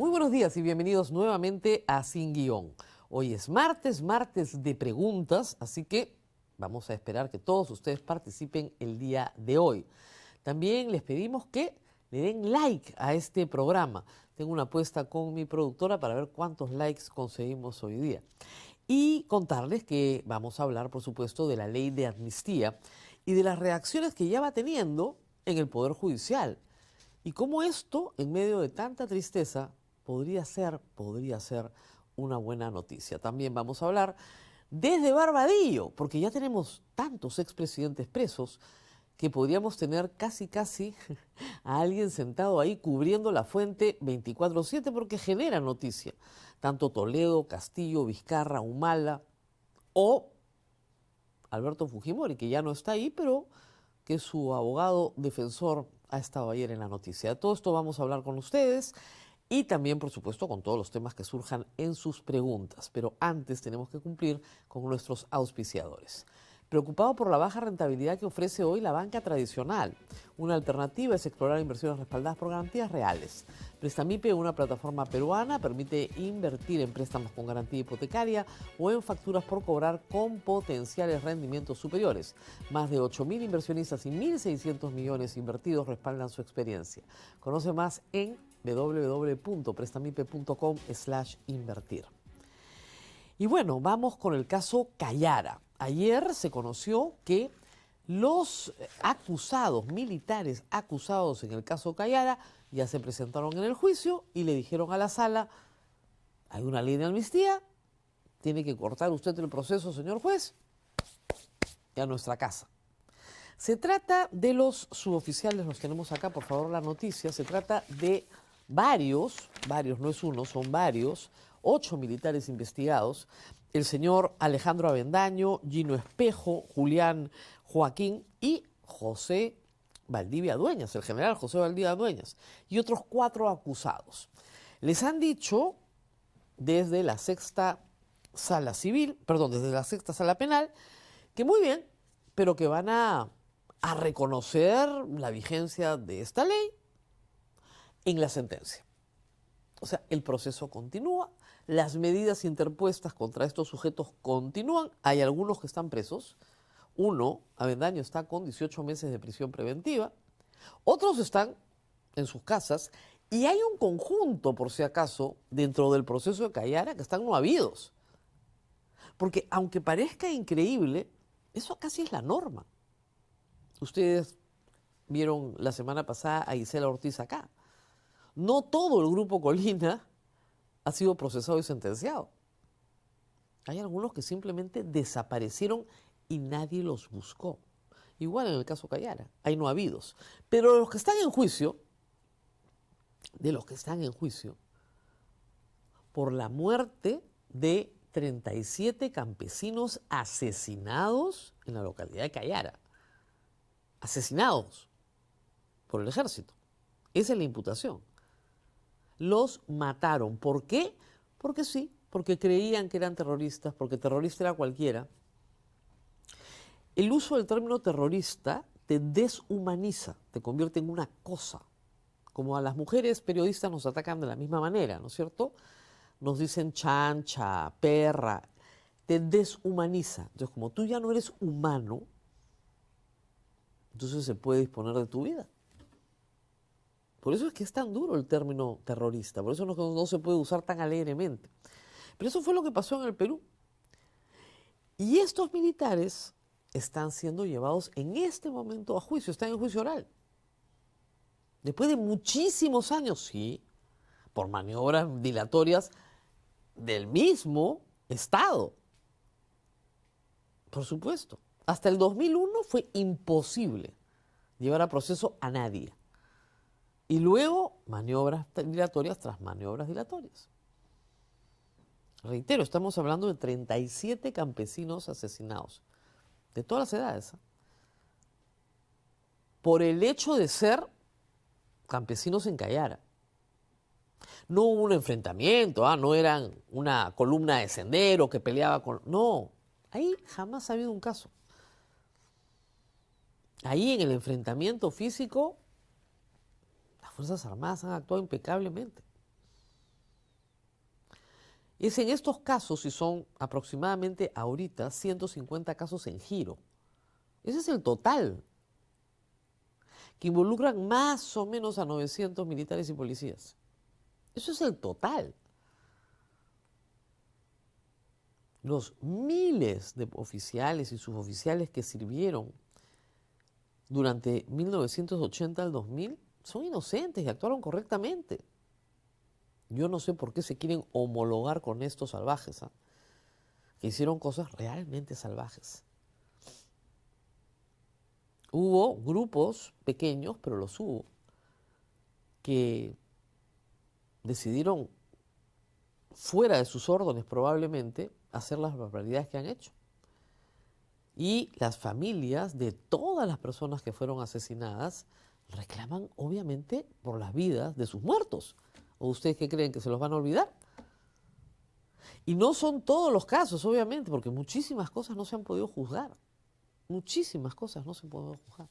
Muy buenos días y bienvenidos nuevamente a Sin Guión. Hoy es martes de preguntas, así que vamos a esperar que todos ustedes participen el día de hoy. También les pedimos que le den like a este programa. Tengo una apuesta con mi productora para ver cuántos likes conseguimos hoy día. Y contarles que vamos a hablar, por supuesto, de la ley de amnistía y de las reacciones que ya va teniendo en el Poder Judicial. Y cómo esto, en medio de tanta tristeza, podría ser una buena noticia. También vamos a hablar desde Barbadillo, porque ya tenemos tantos expresidentes presos que podríamos tener casi a alguien sentado ahí cubriendo la fuente 24/7 porque genera noticia. Tanto Toledo, Castillo, Vizcarra, Humala o Alberto Fujimori, que ya no está ahí, pero que su abogado defensor ha estado ayer en la noticia. De todo esto vamos a hablar con ustedes y también, por supuesto, con todos los temas que surjan en sus preguntas. Pero antes tenemos que cumplir con nuestros auspiciadores. Preocupado por la baja rentabilidad que ofrece hoy la banca tradicional. Una alternativa es explorar inversiones respaldadas por garantías reales. Prestamipe, una plataforma peruana, permite invertir en préstamos con garantía hipotecaria o en facturas por cobrar con potenciales rendimientos superiores. Más de 8.000 inversionistas y 1.600 millones invertidos respaldan su experiencia. Conoce más en www.prestamipe.com/invertir. Y bueno, vamos con el caso Callara. Ayer se conoció que los militares acusados en el caso Callara, ya se presentaron en el juicio y le dijeron a la sala: hay una ley de amnistía, tiene que cortar usted el proceso, señor juez, y a nuestra casa. Se trata de los suboficiales, los tenemos acá, por favor, la noticia. Se trata de varios, no es uno, son varios, 8 militares investigados. El señor Alejandro Avendaño, Gino Espejo, Julián Joaquín y José Valdivia Dueñas, el general José Valdivia Dueñas, y otros 4 acusados. Les han dicho desde la sexta sala penal, que muy bien, pero que van a reconocer la vigencia de esta ley en la sentencia. O sea, el proceso continúa, las medidas interpuestas contra estos sujetos continúan, hay algunos que están presos. Uno, Avendaño, está con 18 meses de prisión preventiva, otros están en sus casas y hay un conjunto, por si acaso, dentro del proceso de Callara que están no habidos. Porque aunque parezca increíble, eso casi es la norma. Ustedes vieron la semana pasada a Gisela Ortiz acá. No todo el grupo Colina ha sido procesado y sentenciado. Hay algunos que simplemente desaparecieron y nadie los buscó. Igual en el caso Callara, hay no habidos. Pero de los que están en juicio, por la muerte de 37 campesinos asesinados en la localidad de Callara. Asesinados por el ejército. Esa es la imputación. Los mataron. ¿Por qué? Porque sí, porque creían que eran terroristas, porque terrorista era cualquiera. El uso del término terrorista te deshumaniza, te convierte en una cosa. Como a las mujeres periodistas nos atacan de la misma manera, ¿no es cierto? Nos dicen chancha, perra, te deshumaniza. Entonces, como tú ya no eres humano, entonces se puede disponer de tu vida. Por eso es que es tan duro el término terrorista, por eso no se puede usar tan alegremente. Pero eso fue lo que pasó en el Perú. Y estos militares están siendo llevados en este momento a juicio, están en juicio oral. Después de muchísimos años, sí, por maniobras dilatorias del mismo Estado. Por supuesto. Hasta el 2001 fue imposible llevar a proceso a nadie. Y luego, maniobras dilatorias tras maniobras dilatorias. Reitero, estamos hablando de 37 campesinos asesinados, de todas las edades, por el hecho de ser campesinos en Callara. No hubo un enfrentamiento, no eran una columna de sendero que peleaba con... No, ahí jamás ha habido un caso. Ahí en el enfrentamiento físico, las Fuerzas Armadas han actuado impecablemente. Es en estos casos, y son aproximadamente ahorita 150 casos en giro. Ese es el total, que involucran más o menos a 900 militares y policías. Eso es el total. Los miles de oficiales y suboficiales que sirvieron durante 1980 al 2000 son inocentes y actuaron correctamente. Yo no sé por qué se quieren homologar con estos salvajes, que hicieron cosas realmente salvajes. Hubo grupos pequeños, pero los hubo, que decidieron, fuera de sus órdenes probablemente, hacer las barbaridades que han hecho. Y las familias de todas las personas que fueron asesinadas reclaman, obviamente, por las vidas de sus muertos. ¿O ustedes qué creen, que se los van a olvidar? Y no son todos los casos, obviamente, porque muchísimas cosas no se han podido juzgar. Muchísimas cosas no se han podido juzgar.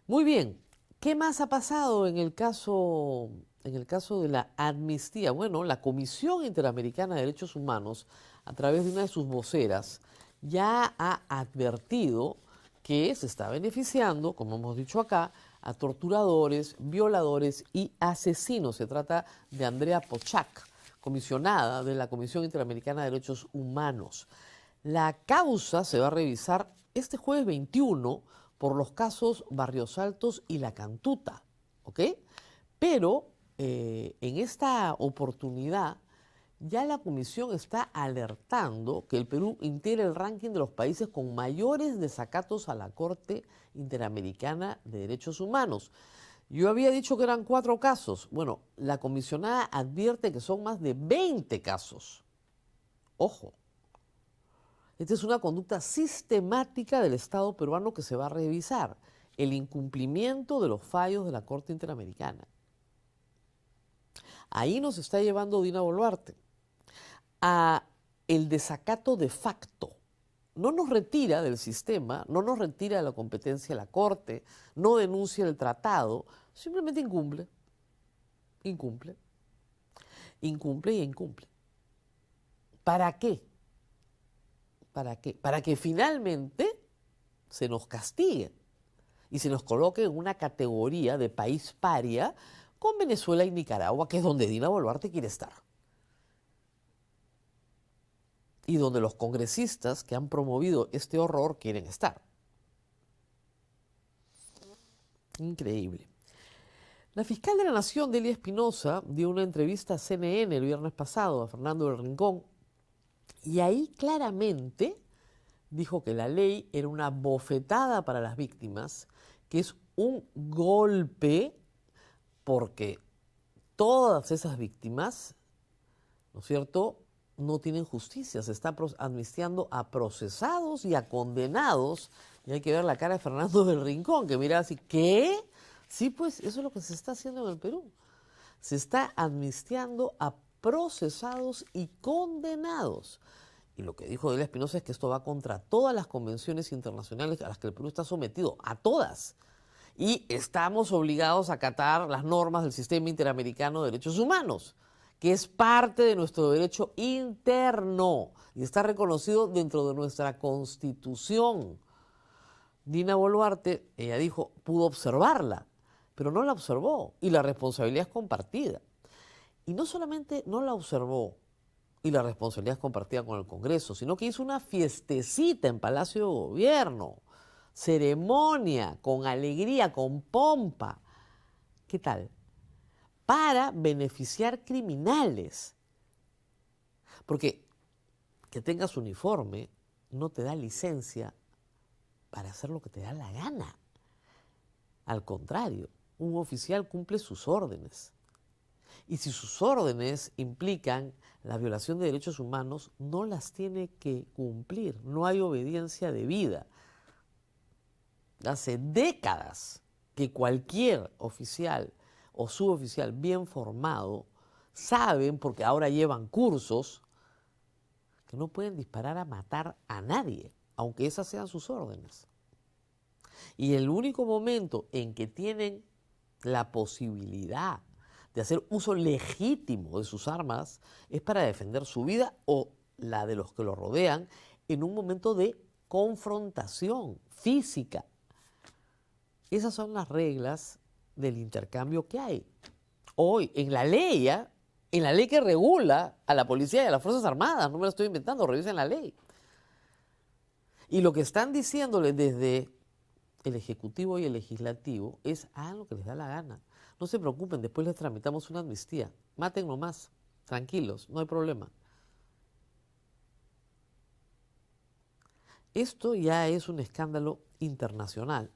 Muy bien, ¿qué más ha pasado en el caso de la amnistía? Bueno, la Comisión Interamericana de Derechos Humanos, a través de una de sus voceras, ya ha advertido que se está beneficiando, como hemos dicho acá, a torturadores, violadores y asesinos. Se trata de Andrea Pochak, comisionada de la Comisión Interamericana de Derechos Humanos. La causa se va a revisar este jueves 21 por los casos Barrios Altos y La Cantuta, ¿ok? Pero en esta oportunidad ya la Comisión está alertando que el Perú integra el ranking de los países con mayores desacatos a la Corte Interamericana de Derechos Humanos. Yo había dicho que eran 4 casos. Bueno, la comisionada advierte que son más de 20 casos. Ojo. Esta es una conducta sistemática del Estado peruano que se va a revisar. El incumplimiento de los fallos de la Corte Interamericana. Ahí nos está llevando Dina Boluarte a el desacato de facto. No nos retira del sistema, no nos retira de la competencia de la Corte, no denuncia el tratado, simplemente incumple. Incumple. Incumple y incumple. ¿Para qué? ¿Para qué? Para que finalmente se nos castigue y se nos coloque en una categoría de país paria con Venezuela y Nicaragua, que es donde Dina Boluarte quiere estar. Y donde los congresistas que han promovido este horror quieren estar. Increíble. La fiscal de la Nación, Delia Espinosa, dio una entrevista a CNN el viernes pasado a Fernando del Rincón, y ahí claramente dijo que la ley era una bofetada para las víctimas, que es un golpe porque todas esas víctimas, ¿no es cierto?, no tienen justicia. Se está amnistiando a procesados y a condenados. Y hay que ver la cara de Fernando del Rincón, que mira así, ¿qué? Sí, pues eso es lo que se está haciendo en el Perú. Se está amnistiando a procesados y condenados. Y lo que dijo Delia Espinosa es que esto va contra todas las convenciones internacionales a las que el Perú está sometido, a todas. Y estamos obligados a acatar las normas del Sistema Interamericano de Derechos Humanos, que es parte de nuestro derecho interno y está reconocido dentro de nuestra Constitución. Dina Boluarte, ella dijo, pudo observarla, pero no la observó y la responsabilidad es compartida. Y no solamente no la observó y la responsabilidad es compartida con el Congreso, sino que hizo una fiestecita en Palacio de Gobierno, ceremonia, con alegría, con pompa. ¿Qué tal? Para beneficiar criminales. Porque que tengas uniforme no te da licencia para hacer lo que te da la gana. Al contrario, un oficial cumple sus órdenes. Y si sus órdenes implican la violación de derechos humanos, no las tiene que cumplir. No hay obediencia debida. Hace décadas que cualquier oficial o suboficial bien formado saben, porque ahora llevan cursos, que no pueden disparar a matar a nadie, aunque esas sean sus órdenes. Y el único momento en que tienen la posibilidad de hacer uso legítimo de sus armas es para defender su vida o la de los que lo rodean en un momento de confrontación física. Esas son las reglas del intercambio que hay hoy en la ley, en la ley que regula a la policía y a las Fuerzas Armadas. No me lo estoy inventando, revisen la ley. Y lo que están diciéndole desde el Ejecutivo y el Legislativo es hagan lo que les da la gana. No se preocupen, después les tramitamos una amnistía. Maten nomás, tranquilos, no hay problema. Esto ya es un escándalo internacional.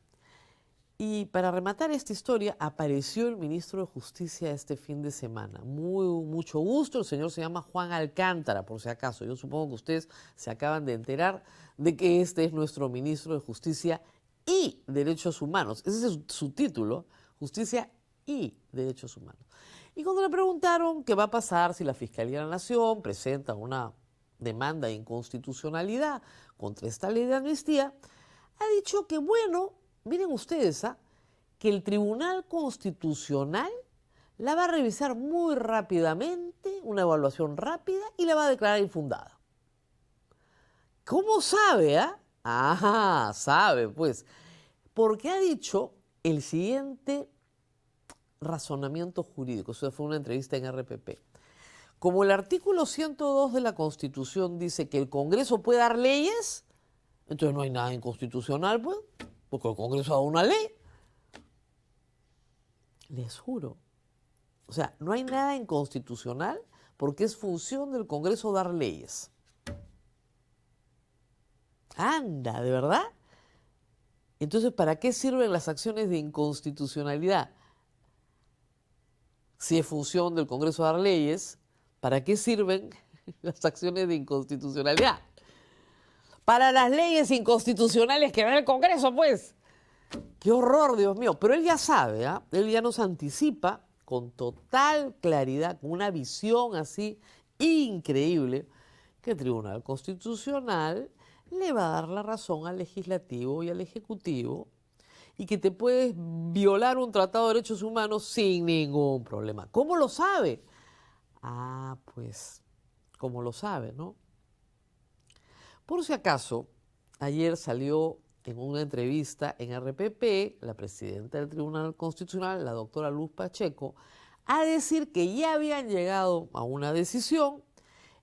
Y para rematar esta historia, apareció el ministro de Justicia este fin de semana. Mucho gusto, el señor se llama Juan Alcántara, por si acaso. Yo supongo que ustedes se acaban de enterar de que este es nuestro ministro de Justicia y Derechos Humanos. Ese es su título, Justicia y Derechos Humanos. Y cuando le preguntaron qué va a pasar si la Fiscalía de la Nación presenta una demanda de inconstitucionalidad contra esta ley de amnistía, ha dicho que bueno, miren ustedes, que el Tribunal Constitucional la va a revisar muy rápidamente, una evaluación rápida, y la va a declarar infundada. ¿Cómo sabe, Ajá, sabe, pues, porque ha dicho el siguiente razonamiento jurídico. Eso fue una entrevista en RPP. Como el artículo 102 de la Constitución dice que el Congreso puede dar leyes, entonces no hay nada inconstitucional, pues, porque el Congreso ha dado una ley. Les juro. O sea, no hay nada inconstitucional porque es función del Congreso dar leyes. Anda, ¿de verdad? Entonces, ¿para qué sirven las acciones de inconstitucionalidad? Si es función del Congreso dar leyes, ¿para qué sirven las acciones de inconstitucionalidad? Para las leyes inconstitucionales que da el Congreso, pues. ¡Qué horror, Dios mío! Pero él ya sabe, él ya nos anticipa con total claridad, con una visión así increíble, que el Tribunal Constitucional le va a dar la razón al Legislativo y al Ejecutivo y que te puedes violar un tratado de derechos humanos sin ningún problema. ¿Cómo lo sabe? Pues, ¿cómo lo sabe, no? Por si acaso, ayer salió en una entrevista en RPP la presidenta del Tribunal Constitucional, la doctora Luz Pacheco, a decir que ya habían llegado a una decisión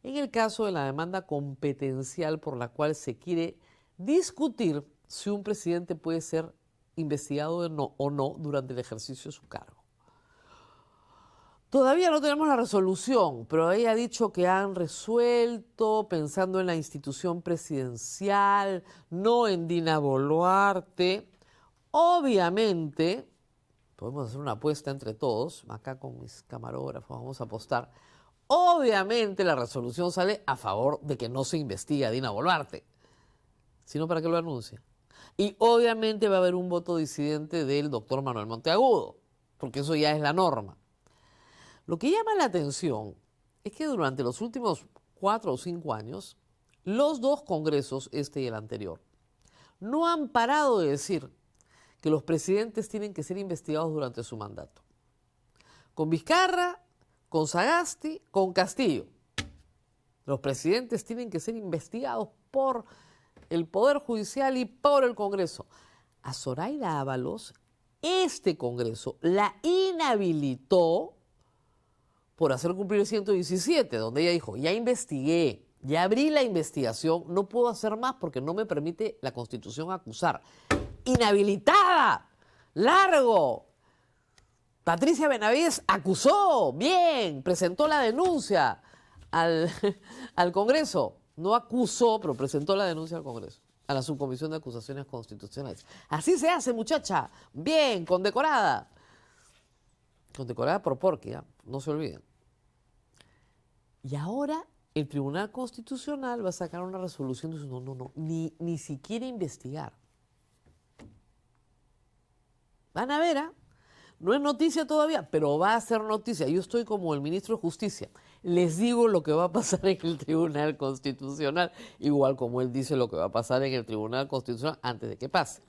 en el caso de la demanda competencial por la cual se quiere discutir si un presidente puede ser investigado o no durante el ejercicio de su cargo. Todavía no tenemos la resolución, pero ella ha dicho que han resuelto pensando en la institución presidencial, no en Dina Boluarte. Obviamente, podemos hacer una apuesta entre todos, acá con mis camarógrafos vamos a apostar. Obviamente la resolución sale a favor de que no se investigue a Dina Boluarte, sino para que lo anuncie. Y obviamente va a haber un voto disidente del doctor Manuel Monteagudo, porque eso ya es la norma. Lo que llama la atención es que durante los últimos 4 o 5 años, los dos congresos, este y el anterior, no han parado de decir que los presidentes tienen que ser investigados durante su mandato. Con Vizcarra, con Sagasti, con Castillo. Los presidentes tienen que ser investigados por el Poder Judicial y por el Congreso. A Zoraida Ábalos, este Congreso la inhabilitó por hacer cumplir el 117, donde ella dijo, ya investigué, ya abrí la investigación, no puedo hacer más porque no me permite la Constitución acusar. ¡Inhabilitada! ¡Largo! Patricia Benavides acusó, bien, presentó la denuncia al Congreso. No acusó, pero presentó la denuncia al Congreso, a la Subcomisión de Acusaciones Constitucionales. Así se hace, muchacha. Bien, condecorada. Condecorada por Porqui, no se olviden. Y ahora el Tribunal Constitucional va a sacar una resolución diciendo, no, ni siquiera investigar. Van a ver, no es noticia todavía, pero va a ser noticia. Yo estoy como el ministro de Justicia. Les digo lo que va a pasar en el Tribunal Constitucional, igual como él dice lo que va a pasar en el Tribunal Constitucional antes de que pase.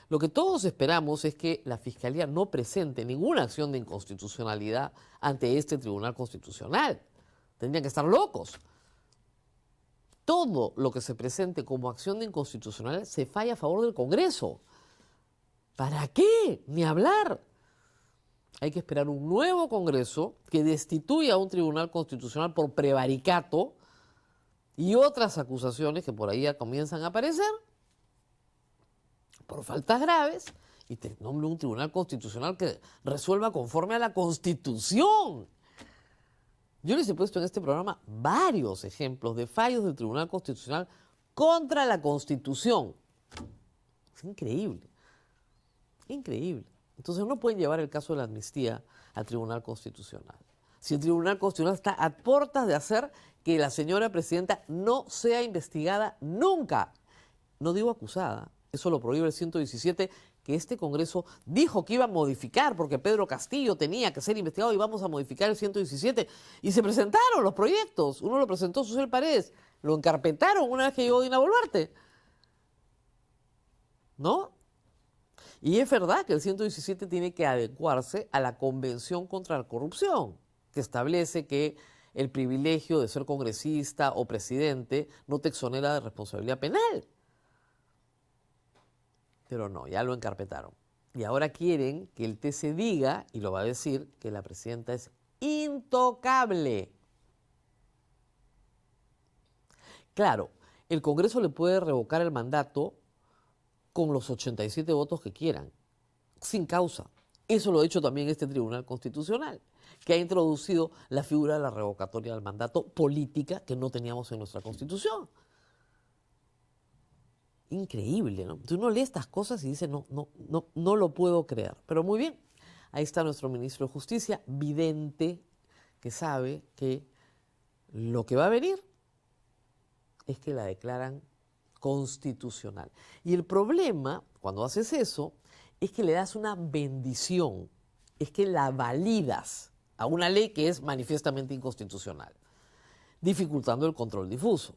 Lo que todos esperamos es que la Fiscalía no presente ninguna acción de inconstitucionalidad ante este Tribunal Constitucional. Tendrían que estar locos. Todo lo que se presente como acción de inconstitucionalidad se falla a favor del Congreso. ¿Para qué? Ni hablar. Hay que esperar un nuevo Congreso que destituya a un Tribunal Constitucional por prevaricato y otras acusaciones que por ahí ya comienzan a aparecer por faltas graves, y te nombre un Tribunal Constitucional que resuelva conforme a la Constitución. Yo les he puesto en este programa varios ejemplos de fallos del Tribunal Constitucional contra la Constitución. Es increíble, increíble. Entonces no pueden llevar el caso de la amnistía al Tribunal Constitucional. Si el Tribunal Constitucional está a puertas de hacer que la señora presidenta no sea investigada nunca, no digo acusada, eso lo prohíbe el 117, que este Congreso dijo que iba a modificar porque Pedro Castillo tenía que ser investigado y vamos a modificar el 117. Y se presentaron los proyectos. Uno lo presentó Susel Paredes, lo encarpetaron una vez que llegó Dina Boluarte. ¿No? Y es verdad que el 117 tiene que adecuarse a la Convención contra la Corrupción, que establece que el privilegio de ser congresista o presidente no te exonera de responsabilidad penal. Pero no, ya lo encarpetaron. Y ahora quieren que el TC diga, y lo va a decir, que la presidenta es intocable. Claro, el Congreso le puede revocar el mandato con los 87 votos que quieran, sin causa. Eso lo ha hecho también este Tribunal Constitucional, que ha introducido la figura de la revocatoria del mandato política que no teníamos en nuestra Constitución. Increíble, ¿no? Tú no lees estas cosas y dices, no lo puedo creer. Pero muy bien, ahí está nuestro ministro de Justicia, vidente, que sabe que lo que va a venir es que la declaran constitucional. Y el problema, cuando haces eso, es que le das una bendición, es que la validas a una ley que es manifiestamente inconstitucional, dificultando el control difuso.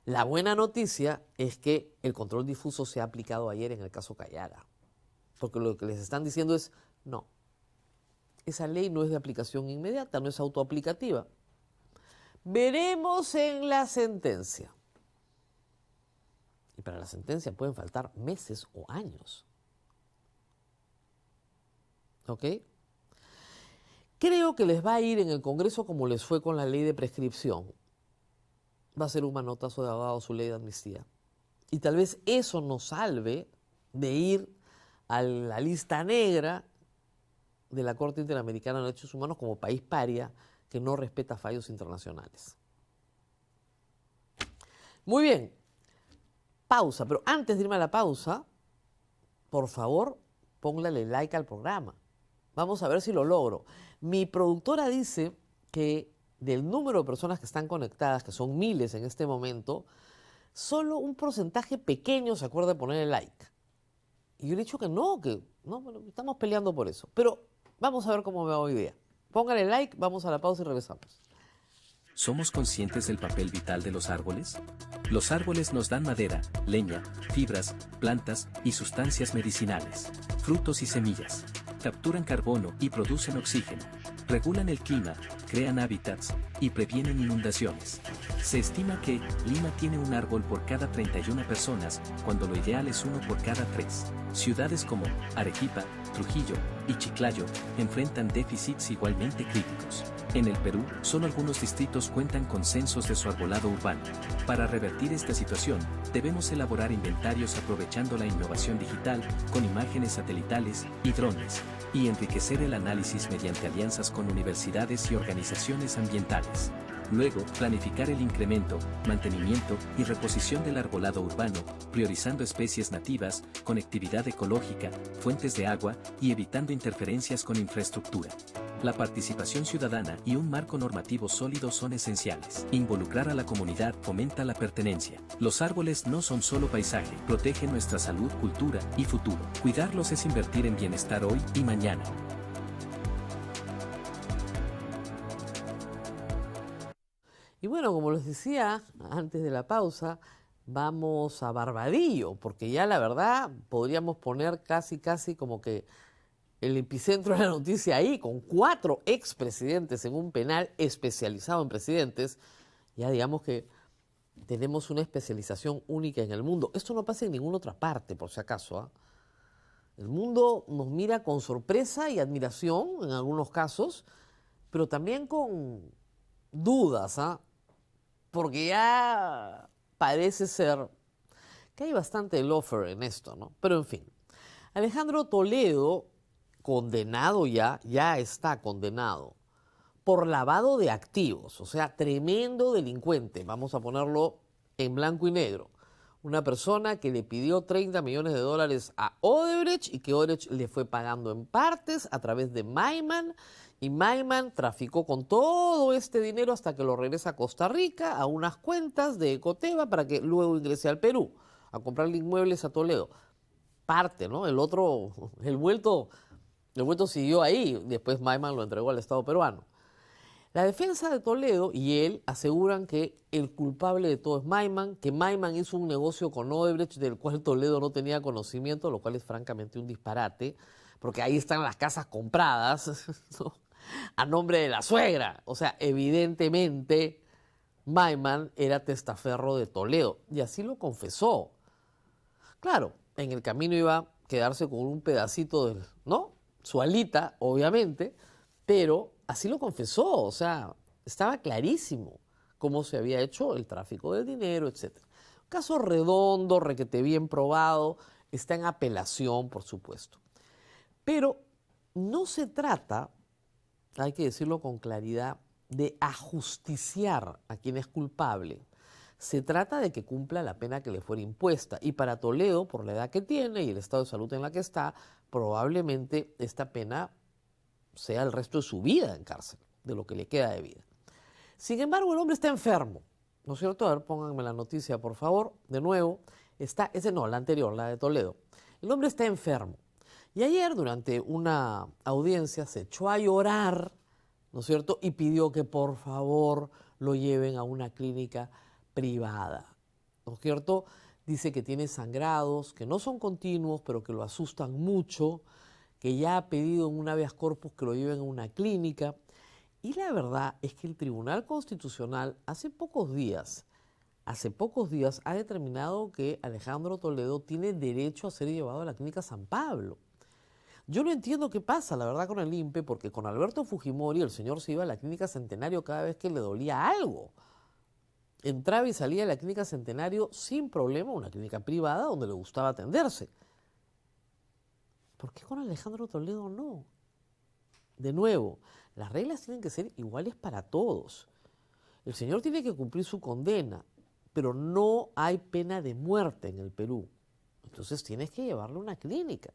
La buena noticia es que el control difuso se ha aplicado ayer en el caso Callara, porque lo que les están diciendo es, no, esa ley no es de aplicación inmediata, no es autoaplicativa. Veremos en la sentencia. Y para la sentencia pueden faltar meses o años. ¿Ok? Creo que les va a ir en el Congreso como les fue con la ley de prescripción. Va a ser un manotazo de ahogado su ley de amnistía. Y tal vez eso nos salve de ir a la lista negra de la Corte Interamericana de Derechos Humanos como país paria que no respeta fallos internacionales. Muy bien, pausa, pero antes de irme a la pausa, por favor, póngale like al programa. Vamos a ver si lo logro. Mi productora dice que del número de personas que están conectadas, que son miles en este momento, solo un porcentaje pequeño se acuerda de poner el like. Y yo le he dicho que no, bueno, estamos peleando por eso. Pero vamos a ver cómo me va hoy día. Póngale like, vamos a la pausa y regresamos. ¿Somos conscientes del papel vital de los árboles? Los árboles nos dan madera, leña, fibras, plantas y sustancias medicinales, frutos y semillas. Capturan carbono y producen oxígeno. Regulan el clima, crean hábitats y previenen inundaciones. Se estima que Lima tiene un árbol por cada 31 personas, cuando lo ideal es uno por cada 3. Ciudades como Arequipa, Trujillo y Chiclayo enfrentan déficits igualmente críticos. En el Perú, solo algunos distritos cuentan con censos de su arbolado urbano. Para revertir esta situación, debemos elaborar inventarios aprovechando la innovación digital, con imágenes satelitales y drones, y enriquecer el análisis mediante alianzas con universidades y organizaciones ambientales. Luego, planificar el incremento, mantenimiento y reposición del arbolado urbano, priorizando especies nativas, conectividad ecológica, fuentes de agua y evitando interferencias con infraestructura. La participación ciudadana y un marco normativo sólido son esenciales. Involucrar a la comunidad fomenta la pertenencia. Los árboles no son solo paisaje, protegen nuestra salud, cultura y futuro. Cuidarlos es invertir en bienestar hoy y mañana. Y bueno, como les decía antes de la pausa, Vamos a Barbadillo, porque ya la verdad podríamos poner casi como que el epicentro de la noticia ahí, con 4 expresidentes en un penal especializado en presidentes. Ya digamos que tenemos una especialización única en el mundo. Esto no pasa en ninguna otra parte, por si acaso, ¿ah? El mundo nos mira con sorpresa y admiración en algunos casos, pero también con dudas, ¿ah? Porque ya parece ser que hay bastante loafer en esto, ¿no? Pero en fin, Alejandro Toledo, condenado ya está condenado por lavado de activos, o sea, tremendo delincuente, vamos a ponerlo en blanco y negro. Una persona que le pidió 30 millones de dólares a Odebrecht y que Odebrecht le fue pagando en partes a través de Maiman, y Maiman traficó con todo este dinero hasta que lo regresa a Costa Rica a unas cuentas de Ecoteva para que luego ingrese al Perú a comprarle inmuebles a Toledo. Parte, ¿no? El vuelto siguió ahí, después Maiman lo entregó al Estado peruano. La defensa de Toledo y él aseguran que el culpable de todo es Maiman, que Maiman hizo un negocio con Odebrecht del cual Toledo no tenía conocimiento, lo cual es francamente un disparate, porque ahí están las casas compradas, ¿no?, a nombre de la suegra. O sea, evidentemente Maiman era testaferro de Toledo y así lo confesó. Claro, en el camino iba a quedarse con un pedacito de, ¿no?, su alita, obviamente, pero así lo confesó, o sea, estaba clarísimo cómo se había hecho el tráfico de dinero, etc. Caso redondo, requete bien probado, está en apelación, por supuesto. Pero no se trata, hay que decirlo con claridad, de ajusticiar a quien es culpable. Se trata de que cumpla la pena que le fuera impuesta. Y para Toledo, por la edad que tiene y el estado de salud en la que está, probablemente esta pena sea el resto de su vida en cárcel, de lo que le queda de vida. Sin embargo, el hombre está enfermo, ¿no es cierto? A ver, pónganme la noticia, por favor, de nuevo. La anterior, la de Toledo. El hombre está enfermo. Y ayer, durante una audiencia, se echó a llorar, ¿no es cierto?, y pidió que por favor lo lleven a una clínica privada, ¿no es cierto? Dice que tiene sangrados, que no son continuos, pero que lo asustan mucho, que ya ha pedido en un habeas corpus que lo lleven a una clínica. Y la verdad es que el Tribunal Constitucional hace pocos días ha determinado que Alejandro Toledo tiene derecho a ser llevado a la clínica San Pablo. Yo no entiendo qué pasa, la verdad, con el INPE, porque con Alberto Fujimori el señor se iba a la clínica Centenario cada vez que le dolía algo. Entraba y salía de la clínica Centenario sin problema, una clínica privada donde le gustaba atenderse. ¿Por qué con Alejandro Toledo no? De nuevo, las reglas tienen que ser iguales para todos. El señor tiene que cumplir su condena, pero no hay pena de muerte en el Perú. Entonces tienes que llevarlo a una clínica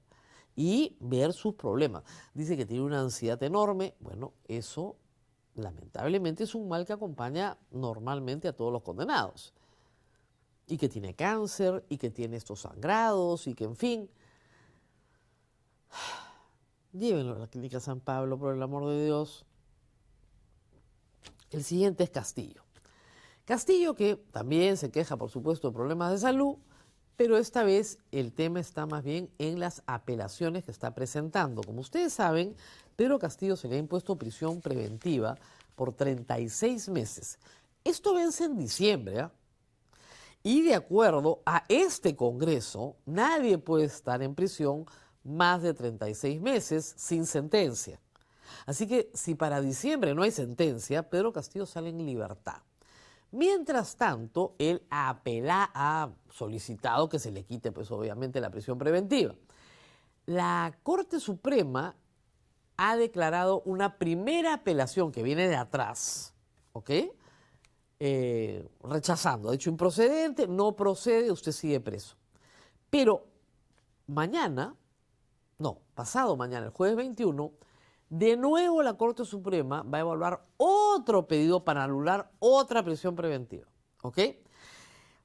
y ver sus problemas. Dice que tiene una ansiedad enorme. Bueno, eso lamentablemente es un mal que acompaña normalmente a todos los condenados. Y que tiene cáncer, y que tiene estos sangrados, y que en fin. Llévenlo a la clínica San Pablo, por el amor de Dios. El siguiente es Castillo. Castillo, que también se queja, por supuesto, de problemas de salud, pero esta vez el tema está más bien en las apelaciones que está presentando. Como ustedes saben, Pedro Castillo se le ha impuesto prisión preventiva por 36 meses. Esto vence en diciembre, ¿eh? Y de acuerdo a este Congreso, nadie puede estar en prisión más de 36 meses sin sentencia. Así que si para diciembre no hay sentencia, Pedro Castillo sale en libertad. Mientras tanto, él ha solicitado que se le quite, pues obviamente, la prisión preventiva. La Corte Suprema ha declarado una primera apelación que viene de atrás, ¿ok?, rechazando, ha dicho improcedente, no procede, usted sigue preso. Pero pasado mañana, el jueves 21, de nuevo la Corte Suprema va a evaluar otro pedido para anular otra prisión preventiva, ¿ok?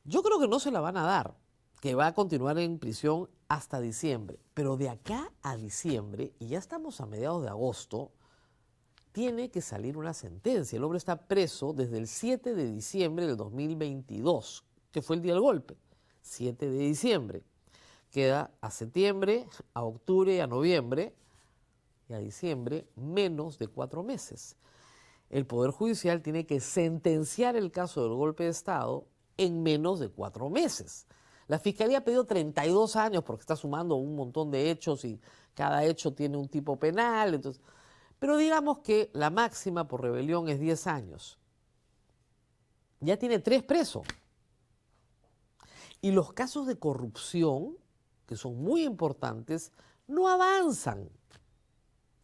Yo creo que no se la van a dar, que va a continuar en prisión hasta diciembre, pero de acá a diciembre, y ya estamos a mediados de agosto, tiene que salir una sentencia. El hombre está preso desde el 7 de diciembre del 2022, que fue el día del golpe, 7 de diciembre. Queda a septiembre, a octubre y a noviembre y a diciembre menos de 4 meses. El Poder Judicial tiene que sentenciar el caso del golpe de Estado en menos de 4 meses. La Fiscalía ha pedido 32 años porque está sumando un montón de hechos y cada hecho tiene un tipo penal. Entonces, pero digamos que la máxima por rebelión es 10 años. Ya tiene 3 presos. Y los casos de corrupción, que son muy importantes, no avanzan.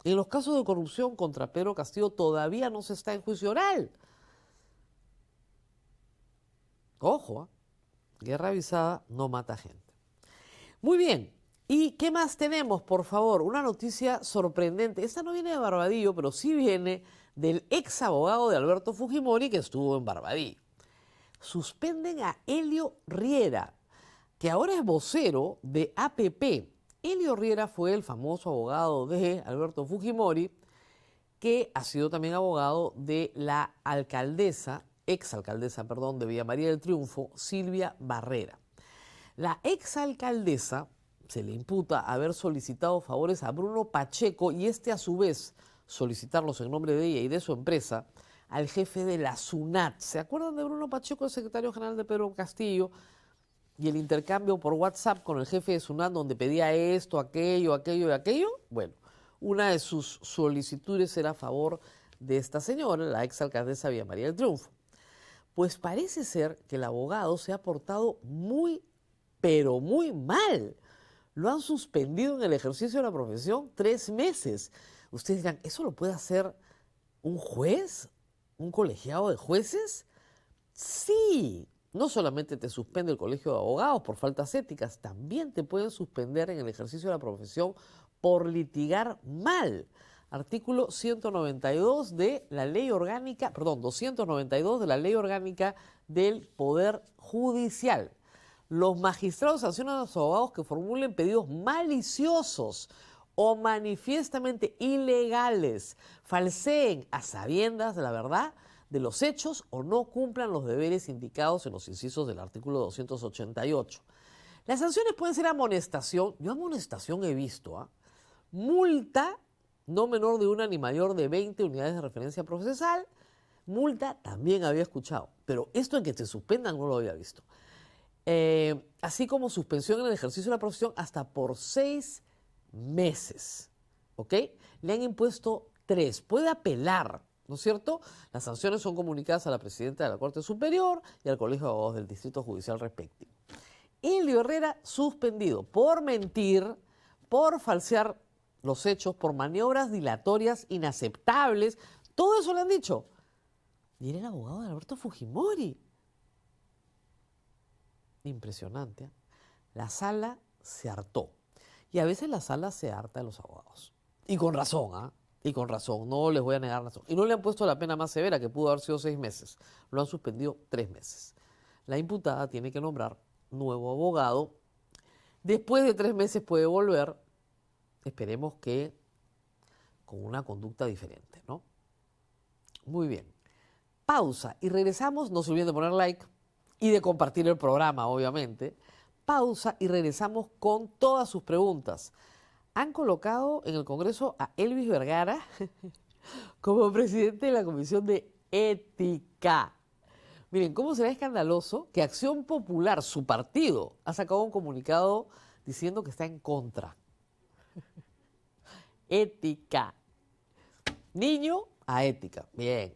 En los casos de corrupción contra Pedro Castillo todavía no se está en juicio oral. Ojo, guerra avisada no mata gente. Muy bien, ¿y qué más tenemos, por favor? Una noticia sorprendente. Esta no viene de Barbadillo, pero sí viene del ex abogado de Alberto Fujimori que estuvo en Barbadillo. Suspenden a Helio Riera, que ahora es vocero de APP. Helio Riera fue el famoso abogado de Alberto Fujimori, que ha sido también abogado de la exalcaldesa de Villa María del Triunfo, Silvia Barrera. La exalcaldesa se le imputa haber solicitado favores a Bruno Pacheco y a su vez solicitarlos en nombre de ella y de su empresa al jefe de la SUNAT. ¿Se acuerdan de Bruno Pacheco, el secretario general de Pedro Castillo? Y el intercambio por WhatsApp con el jefe de SUNAT donde pedía esto, aquello y aquello. Bueno, una de sus solicitudes era a favor de esta señora, la exalcaldesa Villa María del Triunfo. Pues parece ser que el abogado se ha portado muy, pero muy mal. Lo han suspendido en el ejercicio de la profesión 3 meses. Ustedes dirán, ¿eso lo puede hacer un juez? ¿Un colegiado de jueces? Sí. No solamente te suspende el colegio de abogados por faltas éticas, también te pueden suspender en el ejercicio de la profesión por litigar mal. Artículo 192 de la Ley Orgánica, 292 de la Ley Orgánica del Poder Judicial. Los magistrados sancionan a los abogados que formulen pedidos maliciosos o manifiestamente ilegales, falseen a sabiendas de la verdad de los hechos o no cumplan los deberes indicados en los incisos del artículo 288. Las sanciones pueden ser amonestación, yo amonestación he visto, multa no menor de 1 ni mayor de 20 unidades de referencia procesal, multa también había escuchado, pero esto en que te suspendan no lo había visto. Así como suspensión en el ejercicio de la profesión hasta por 6 meses, ¿ok? Le han impuesto 3, puede apelar, ¿no es cierto? Las sanciones son comunicadas a la presidenta de la Corte Superior y al Colegio de Abogados del Distrito Judicial respectivo. Helio Herrera suspendido por mentir, por falsear los hechos, por maniobras dilatorias inaceptables. Todo eso le han dicho. Y era el abogado de Alberto Fujimori. Impresionante, ¿eh? La sala se hartó. Y a veces la sala se harta de los abogados. Y con razón, ¿ah? Y con razón, no les voy a negar razón. Y no le han puesto la pena más severa, que pudo haber sido 6 meses. Lo han suspendido 3 meses. La imputada tiene que nombrar nuevo abogado. Después de 3 meses puede volver. Esperemos que con una conducta diferente, ¿no? Muy bien. Pausa y regresamos. No se olviden de poner like y de compartir el programa, obviamente. Pausa y regresamos con todas sus preguntas. Han colocado en el Congreso a Elvis Vergara como presidente de la Comisión de Ética. Miren, ¿cómo será escandaloso que Acción Popular, su partido, ha sacado un comunicado diciendo que está en contra? Ética. Niño a ética. Bien.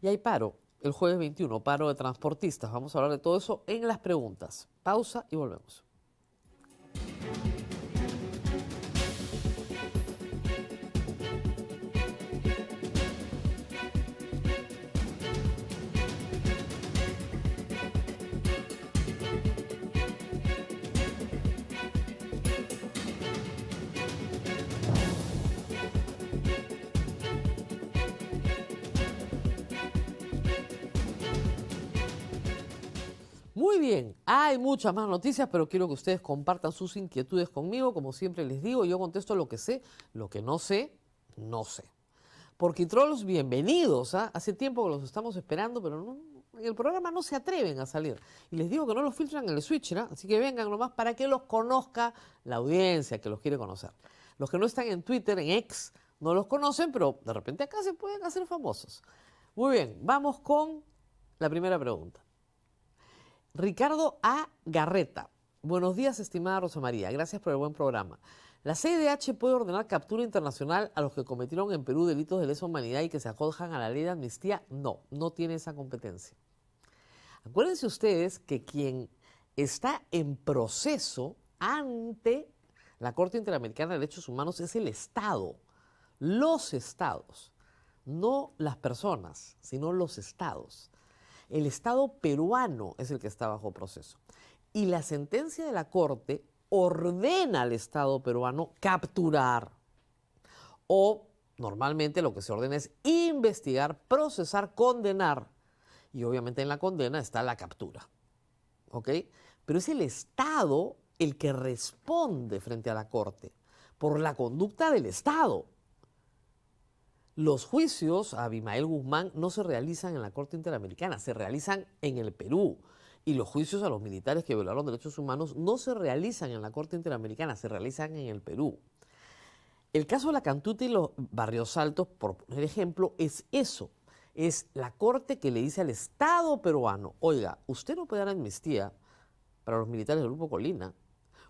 Y hay paro, el jueves 21, paro de transportistas. Vamos a hablar de todo eso en las preguntas. Pausa y volvemos. Muy bien, hay muchas más noticias, pero quiero que ustedes compartan sus inquietudes conmigo. Como siempre les digo, yo contesto lo que sé, lo que no sé, no sé. Porquitrolls, bienvenidos. Hace tiempo que los estamos esperando, pero no En el programa no se atreven a salir. Y les digo que no los filtran en el switcher, ¿eh? Así que vengan nomás para que los conozca la audiencia que los quiere conocer. Los que no están en Twitter, en X, no los conocen, pero de repente acá se pueden hacer famosos. Muy bien, vamos con la primera pregunta. Ricardo A. Garreta. Buenos días, estimada Rosa María. Gracias por el buen programa. ¿La CIDH puede ordenar captura internacional a los que cometieron en Perú delitos de lesa humanidad y que se acojan a la ley de amnistía? No, no tiene esa competencia. Acuérdense ustedes que quien está en proceso ante la Corte Interamericana de Derechos Humanos es el Estado, los estados, no las personas, sino los estados. El Estado peruano es el que está bajo proceso. Y la sentencia de la Corte ordena al Estado peruano capturar. O normalmente lo que se ordena es investigar, procesar, condenar. Y obviamente en la condena está la captura. ¿Ok? Pero es el Estado el que responde frente a la Corte por la conducta del Estado. Los juicios a Abimael Guzmán no se realizan en la Corte Interamericana, se realizan en el Perú. Y los juicios a los militares que violaron derechos humanos no se realizan en la Corte Interamericana, se realizan en el Perú. El caso de la Cantuta y los Barrios Altos, por poner ejemplo, es eso. Es la Corte que le dice al Estado peruano, oiga, usted no puede dar amnistía para los militares del Grupo Colina.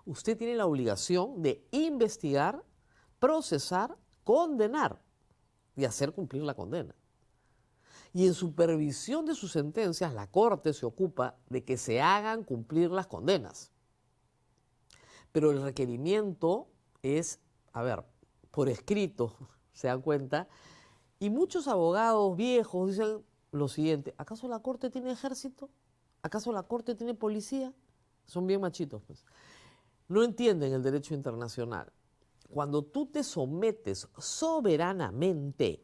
Usted tiene la obligación de investigar, procesar, condenar y hacer cumplir la condena. Y en supervisión de sus sentencias, la Corte se ocupa de que se hagan cumplir las condenas. Pero el requerimiento es, por escrito, se dan cuenta, y muchos abogados viejos dicen lo siguiente, ¿acaso la Corte tiene ejército? ¿Acaso la Corte tiene policía? Son bien machitos, pues. No entienden el derecho internacional. Cuando tú te sometes soberanamente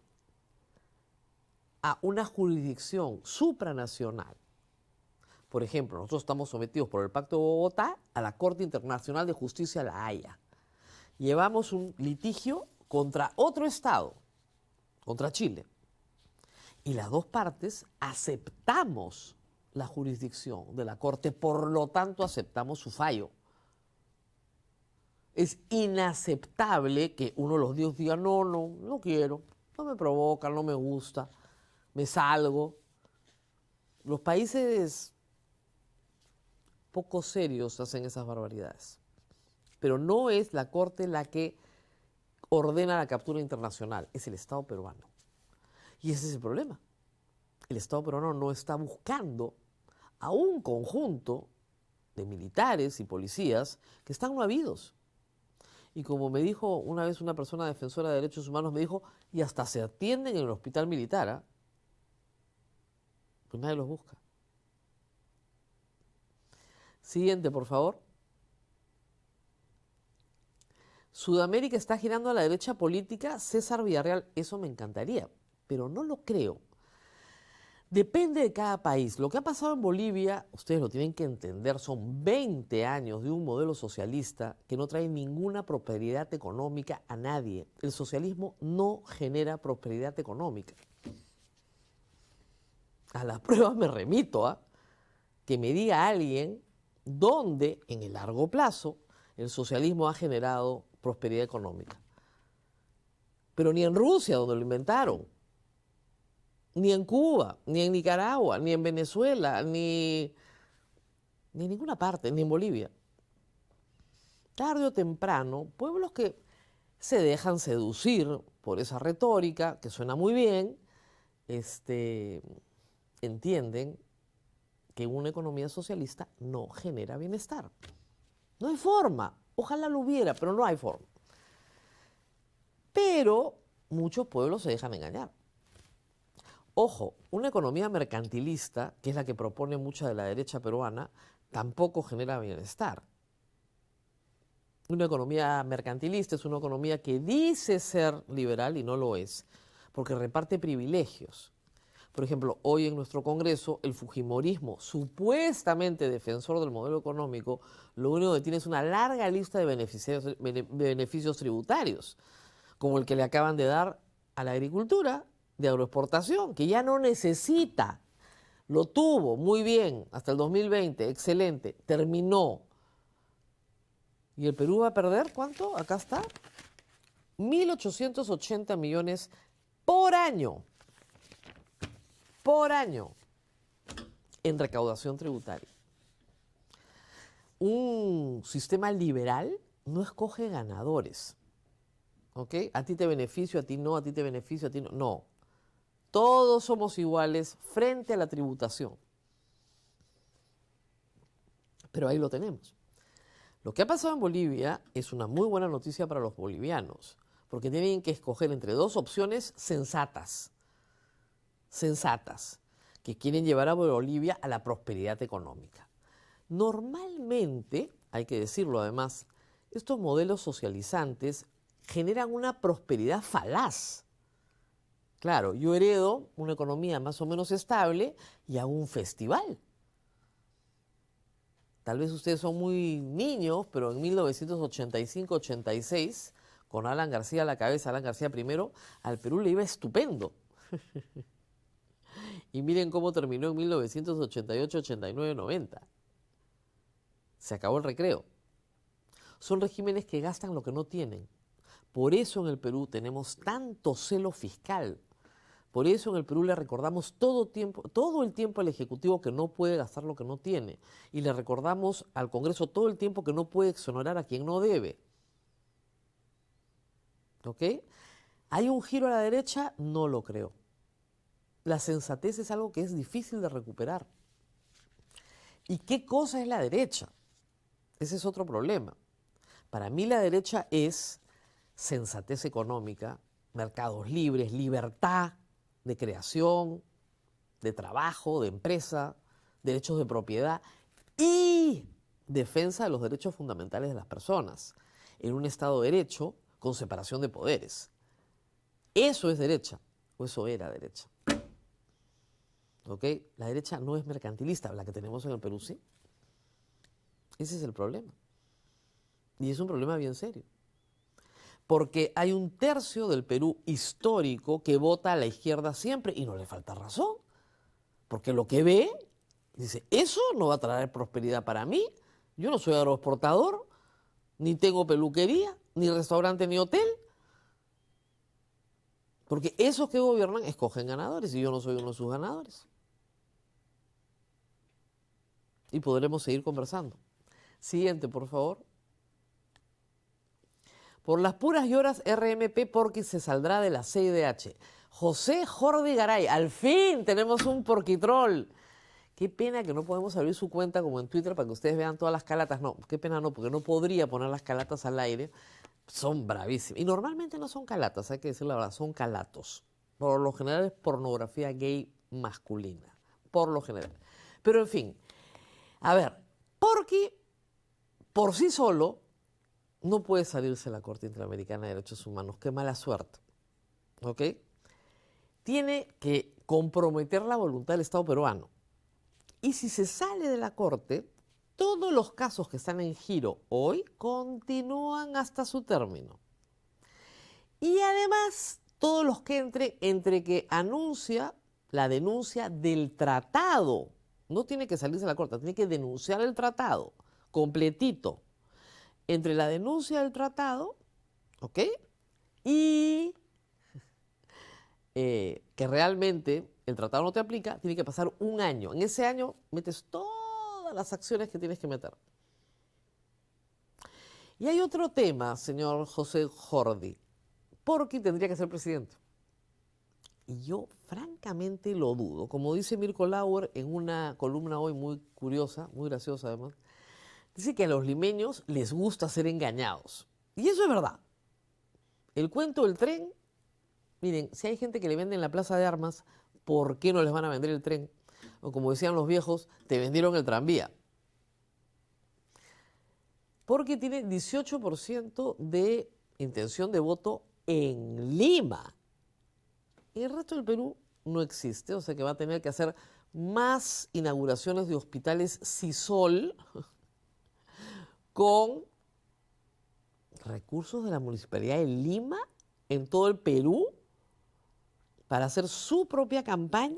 a una jurisdicción supranacional, por ejemplo, nosotros estamos sometidos por el Pacto de Bogotá a la Corte Internacional de Justicia, La Haya. Llevamos un litigio contra otro Estado, contra Chile. Y las dos partes aceptamos la jurisdicción de la Corte, por lo tanto aceptamos su fallo. Es inaceptable que uno de los días diga, no quiero, no me provoca, no me gusta, me salgo. Los países poco serios hacen esas barbaridades. Pero no es la Corte la que ordena la captura internacional, es el Estado peruano. Y ese es el problema. El Estado peruano no está buscando a un conjunto de militares y policías que están no habidos. Y como me dijo una vez una persona defensora de derechos humanos, me dijo, y hasta se atienden en el hospital militar, ¿eh? Pues nadie los busca. Siguiente, por favor. Sudamérica está girando a la derecha política. César Villarreal, eso me encantaría, pero no lo creo. Depende de cada país. Lo que ha pasado en Bolivia, ustedes lo tienen que entender, son 20 años de un modelo socialista que no trae ninguna prosperidad económica a nadie. El socialismo no genera prosperidad económica. A las pruebas me remito a que me diga alguien dónde, en el largo plazo, el socialismo ha generado prosperidad económica. Pero ni en Rusia, donde lo inventaron, ni en Cuba, ni en Nicaragua, ni en Venezuela, ni en ninguna parte, ni en Bolivia. Tarde o temprano, pueblos que se dejan seducir por esa retórica, que suena muy bien, entienden que una economía socialista no genera bienestar. No hay forma. Ojalá lo hubiera, pero no hay forma. Pero muchos pueblos se dejan engañar. Ojo, una economía mercantilista, que es la que propone mucha de la derecha peruana, tampoco genera bienestar. Una economía mercantilista es una economía que dice ser liberal y no lo es, porque reparte privilegios. Por ejemplo, hoy en nuestro Congreso, el fujimorismo, supuestamente defensor del modelo económico, lo único que tiene es una larga lista de beneficios tributarios, como el que le acaban de dar a la agricultura de agroexportación, que ya no necesita Lo tuvo muy bien hasta el 2020, excelente, terminó. ¿Y el Perú va a perder cuánto? Acá está. 1.880 millones por año en recaudación tributaria. Un sistema liberal no escoge ganadores, ¿ok? A ti te beneficio, a ti no, a ti te beneficio, a ti no. No, todos somos iguales frente a la tributación. Pero ahí lo tenemos. Lo que ha pasado en Bolivia es una muy buena noticia para los bolivianos, porque tienen que escoger entre dos opciones sensatas, que quieren llevar a Bolivia a la prosperidad económica. Normalmente, hay que decirlo además, estos modelos socializantes generan una prosperidad falaz. Claro, yo heredo una economía más o menos estable y hago un festival. Tal vez ustedes son muy niños, pero en 1985-86, con Alan García a la cabeza, Alan García primero, al Perú le iba estupendo. Y miren cómo terminó en 1988, 89, 90. Se acabó el recreo. Son regímenes que gastan lo que no tienen. Por eso en el Perú tenemos tanto celo fiscal. Por eso en el Perú le recordamos todo el tiempo al Ejecutivo que no puede gastar lo que no tiene. Y le recordamos al Congreso todo el tiempo que no puede exonerar a quien no debe. ¿Ok? ¿Hay un giro a la derecha? No lo creo. La sensatez es algo que es difícil de recuperar. ¿Y qué cosa es la derecha? Ese es otro problema. Para mí la derecha es sensatez económica, mercados libres, libertad de creación, de trabajo, de empresa, derechos de propiedad y defensa de los derechos fundamentales de las personas en un Estado de Derecho con separación de poderes. Eso es derecha, o eso era derecha. ¿Ok? La derecha no es mercantilista, la que tenemos en el Perú sí. Ese es el problema. Y es un problema bien serio. Porque hay un tercio del Perú histórico que vota a la izquierda siempre y no le falta razón. Porque lo que ve, dice, eso no va a traer prosperidad para mí. Yo no soy agroexportador, ni tengo peluquería, ni restaurante, ni hotel. Porque esos que gobiernan escogen ganadores y yo no soy uno de sus ganadores. Y podremos seguir conversando. Siguiente, por favor. Por las puras y horas RMP Porqui se saldrá de la CIDH. José Jordi Garay, al fin tenemos un porquitrol. Qué pena que no podemos abrir su cuenta como en Twitter para que ustedes vean todas las calatas. No, qué pena no, porque no podría poner las calatas al aire. Son bravísimas. Y normalmente no son calatas, hay que decir la verdad, son calatos. Por lo general es pornografía gay masculina. Por lo general. Pero en fin, a ver, Porqui por sí solo no puede salirse de la Corte Interamericana de Derechos Humanos. Qué mala suerte. ¿Ok? Tiene que comprometer la voluntad del Estado peruano. Y si se sale de la Corte, todos los casos que están en giro hoy continúan hasta su término. Y además, todos los que entre que anuncia la denuncia del tratado. No tiene que salirse de la Corte, tiene que denunciar el tratado completito. Entre la denuncia del tratado, ¿ok? Y que realmente el tratado no te aplica, tiene que pasar un año. En ese año metes todas las acciones que tienes que meter. Y hay otro tema, señor José Jordi. Porqui tendría que ser presidente. Y yo francamente lo dudo. Como dice Mirko Lauer en una columna hoy muy curiosa, muy graciosa además, dice que a los limeños les gusta ser engañados. Y eso es verdad. El cuento del tren, miren, si hay gente que le vende en la plaza de armas, ¿por qué no les van a vender el tren? O como decían los viejos, te vendieron el tranvía. Porque tiene 18% de intención de voto en Lima. Y el resto del Perú no existe, o sea que va a tener que hacer más inauguraciones de hospitales Sisol con recursos de la Municipalidad de Lima en todo el Perú para hacer su propia campaña.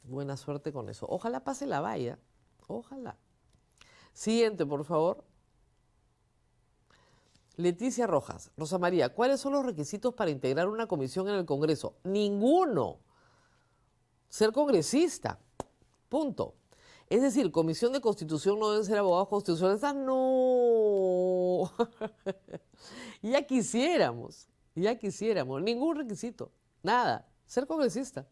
Buena suerte con eso. Ojalá pase la valla. Ojalá. Siguiente, por favor. Leticia Rojas. Rosa María, ¿cuáles son los requisitos para integrar una comisión en el Congreso? Ninguno. Ser congresista. Punto. Es decir, comisión de constitución no deben ser abogados constitucionalistas. No. Ya quisiéramos. Ningún requisito. Nada. Ser congresista.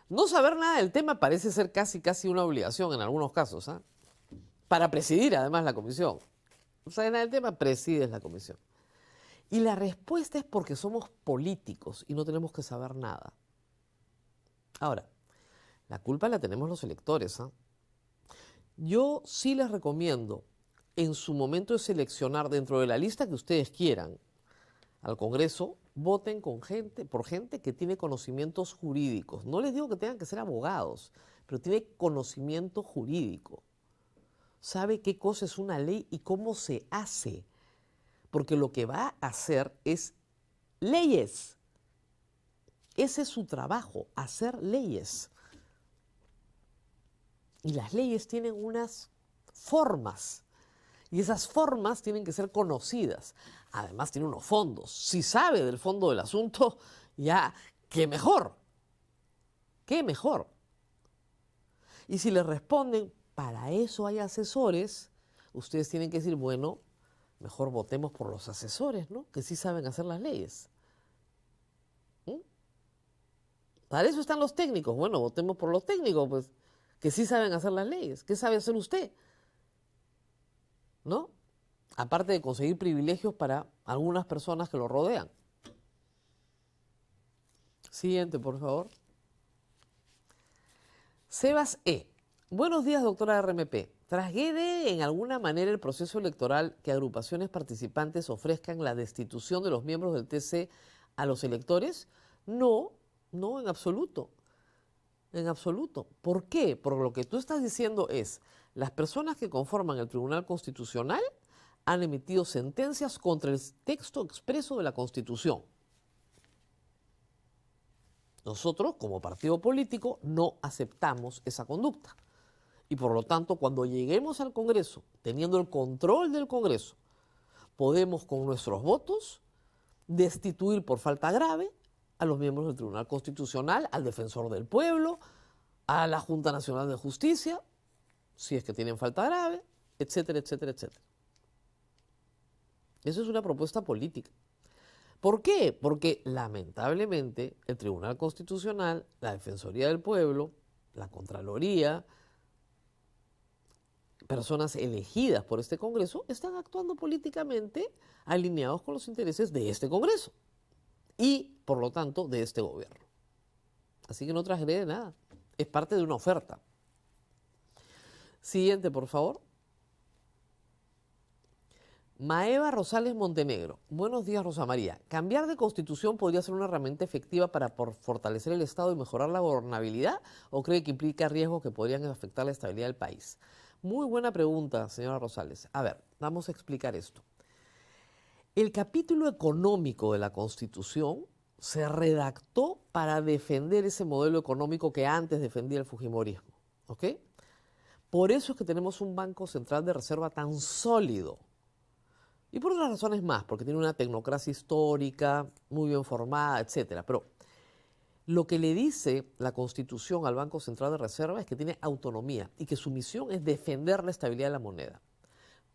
No saber nada del tema parece ser casi una obligación en algunos casos. ¿Ah? Para presidir además la comisión. No sabes nada del tema, presides la comisión. Y la respuesta es porque somos políticos y no tenemos que saber nada. Ahora, la culpa la tenemos los electores. ¿Ah? Yo sí les recomiendo, en su momento de seleccionar dentro de la lista que ustedes quieran al Congreso, voten por gente que tiene conocimientos jurídicos. No les digo que tengan que ser abogados, pero tiene conocimiento jurídico. Sabe qué cosa es una ley y cómo se hace. Porque lo que va a hacer es leyes. Ese es su trabajo, hacer leyes. Y las leyes tienen unas formas. Y esas formas tienen que ser conocidas. Además tiene unos fondos. Si sabe del fondo del asunto, ya, ¡qué mejor! ¡Qué mejor! Y si le responden, para eso hay asesores, ustedes tienen que decir, bueno, mejor votemos por los asesores, ¿no? Que sí saben hacer las leyes. Para eso están los técnicos. Bueno, votemos por los técnicos, pues, que sí saben hacer las leyes. ¿Qué sabe hacer usted? ¿No? Aparte de conseguir privilegios para algunas personas que lo rodean. Siguiente, por favor. Sebas E. Buenos días, doctora RMP. ¿Trasgrede en alguna manera el proceso electoral que agrupaciones participantes ofrezcan la destitución de los miembros del TC a los electores? No, en absoluto. En absoluto. ¿Por qué? Porque lo que tú estás diciendo es, las personas que conforman el Tribunal Constitucional han emitido sentencias contra el texto expreso de la Constitución. Nosotros, como partido político, no aceptamos esa conducta. Y por lo tanto, cuando lleguemos al Congreso, teniendo el control del Congreso, podemos con nuestros votos destituir por falta grave a los miembros del Tribunal Constitucional, al Defensor del Pueblo, a la Junta Nacional de Justicia, si es que tienen falta grave, etcétera, etcétera, etcétera. Eso es una propuesta política. ¿Por qué? Porque lamentablemente el Tribunal Constitucional, la Defensoría del Pueblo, la Contraloría, personas elegidas por este Congreso, están actuando políticamente alineados con los intereses de este Congreso y, por lo tanto, de este gobierno. Así que no transgrede nada. Es parte de una oferta. Siguiente, por favor. Maeva Rosales Montenegro. Buenos días, Rosa María. ¿Cambiar de constitución podría ser una herramienta efectiva para fortalecer el Estado y mejorar la gobernabilidad? ¿O cree que implica riesgos que podrían afectar la estabilidad del país? Muy buena pregunta, señora Rosales. A ver, vamos a explicar esto. El capítulo económico de la Constitución se redactó para defender ese modelo económico que antes defendía el fujimorismo. ¿Ok? Por eso es que tenemos un Banco Central de Reserva tan sólido. Y por otras razones más, porque tiene una tecnocracia histórica, muy bien formada, etc. Pero lo que le dice la Constitución al Banco Central de Reserva es que tiene autonomía y que su misión es defender la estabilidad de la moneda.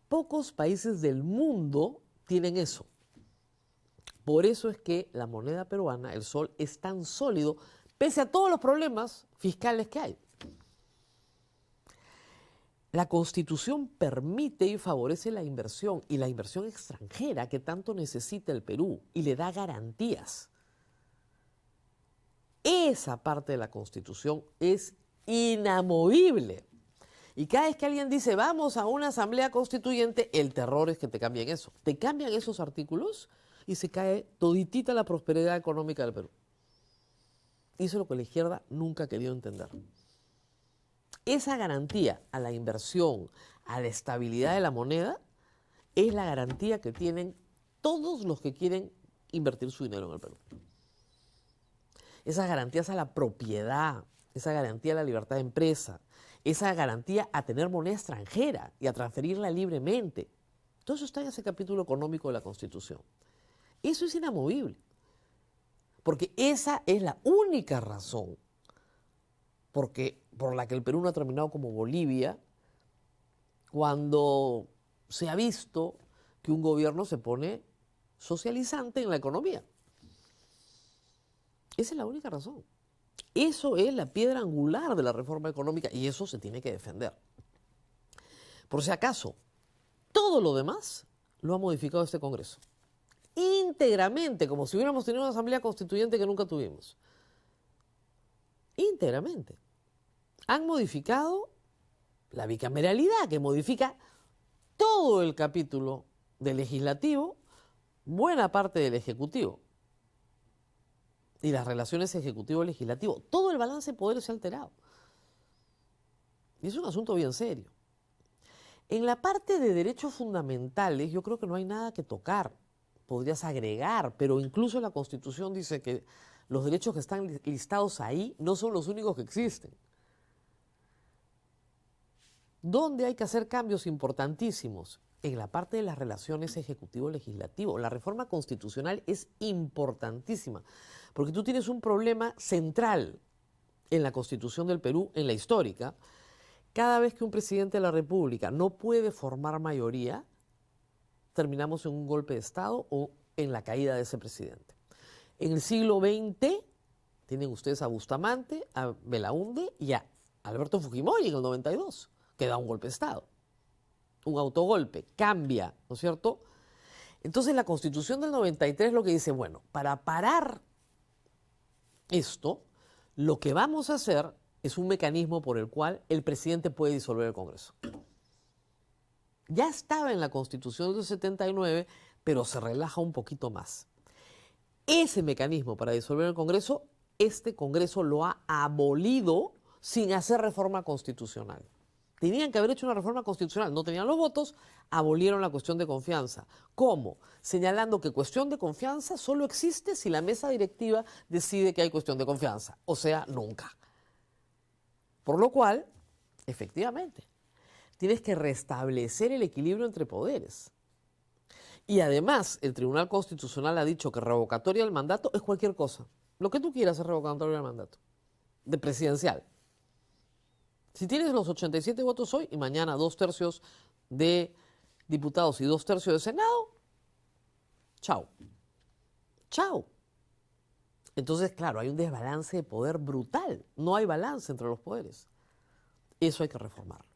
Pocos países del mundo tienen eso. Por eso es que la moneda peruana, el sol, es tan sólido, pese a todos los problemas fiscales que hay. La Constitución permite y favorece la inversión, y la inversión extranjera que tanto necesita el Perú, y le da garantías. Esa parte de la Constitución es inamovible. Y cada vez que alguien dice, vamos a una asamblea constituyente, el terror es que te cambien eso. Te cambian esos artículos y se cae toditita la prosperidad económica del Perú. Y eso es lo que la izquierda nunca ha querido entender. Esa garantía a la inversión, a la estabilidad de la moneda, es la garantía que tienen todos los que quieren invertir su dinero en el Perú. Esas garantías a la propiedad, esa garantía a la libertad de empresa, esa garantía a tener moneda extranjera y a transferirla libremente. Todo eso está en ese capítulo económico de la Constitución. Eso es inamovible, porque esa es la única razón por la que el Perú no ha terminado como Bolivia, cuando se ha visto que un gobierno se pone socializante en la economía. Esa es la única razón. Eso es la piedra angular de la reforma económica y eso se tiene que defender. Por si acaso, todo lo demás lo ha modificado este Congreso. Íntegramente, como si hubiéramos tenido una asamblea constituyente que nunca tuvimos. Íntegramente. Han modificado la bicameralidad, que modifica todo el capítulo del legislativo, buena parte del ejecutivo. Y las relaciones ejecutivo-legislativo. Todo el balance de poderes se ha alterado. Y es un asunto bien serio. En la parte de derechos fundamentales, yo creo que no hay nada que tocar. Podrías agregar, pero incluso la Constitución dice que los derechos que están listados ahí no son los únicos que existen. ¿Dónde hay que hacer cambios importantísimos? En la parte de las relaciones ejecutivo-legislativo. La reforma constitucional es importantísima, porque tú tienes un problema central en la Constitución del Perú, en la histórica. Cada vez que un presidente de la República no puede formar mayoría, terminamos en un golpe de Estado o en la caída de ese presidente. En el siglo XX tienen ustedes a Bustamante, a Belaúnde y a Alberto Fujimori en el 92, que da un golpe de Estado. Un autogolpe, cambia, ¿no es cierto? Entonces la Constitución del 93 lo que dice, bueno, para parar esto, lo que vamos a hacer es un mecanismo por el cual el presidente puede disolver el Congreso. Ya estaba en la Constitución del 79, pero se relaja un poquito más. Ese mecanismo para disolver el Congreso, este Congreso lo ha abolido sin hacer reforma constitucional. Tenían que haber hecho una reforma constitucional, no tenían los votos, abolieron la cuestión de confianza. ¿Cómo? Señalando que cuestión de confianza solo existe si la mesa directiva decide que hay cuestión de confianza, o sea, nunca. Por lo cual, efectivamente, tienes que restablecer el equilibrio entre poderes. Y además, el Tribunal Constitucional ha dicho que revocatoria del mandato es cualquier cosa. Lo que tú quieras es revocatoria del mandato, de presidencial. Si tienes los 87 votos hoy y mañana 2/3 de diputados y 2/3 de Senado, chao. Chao. Entonces, claro, hay un desbalance de poder brutal. No hay balance entre los poderes. Eso hay que reformarlo.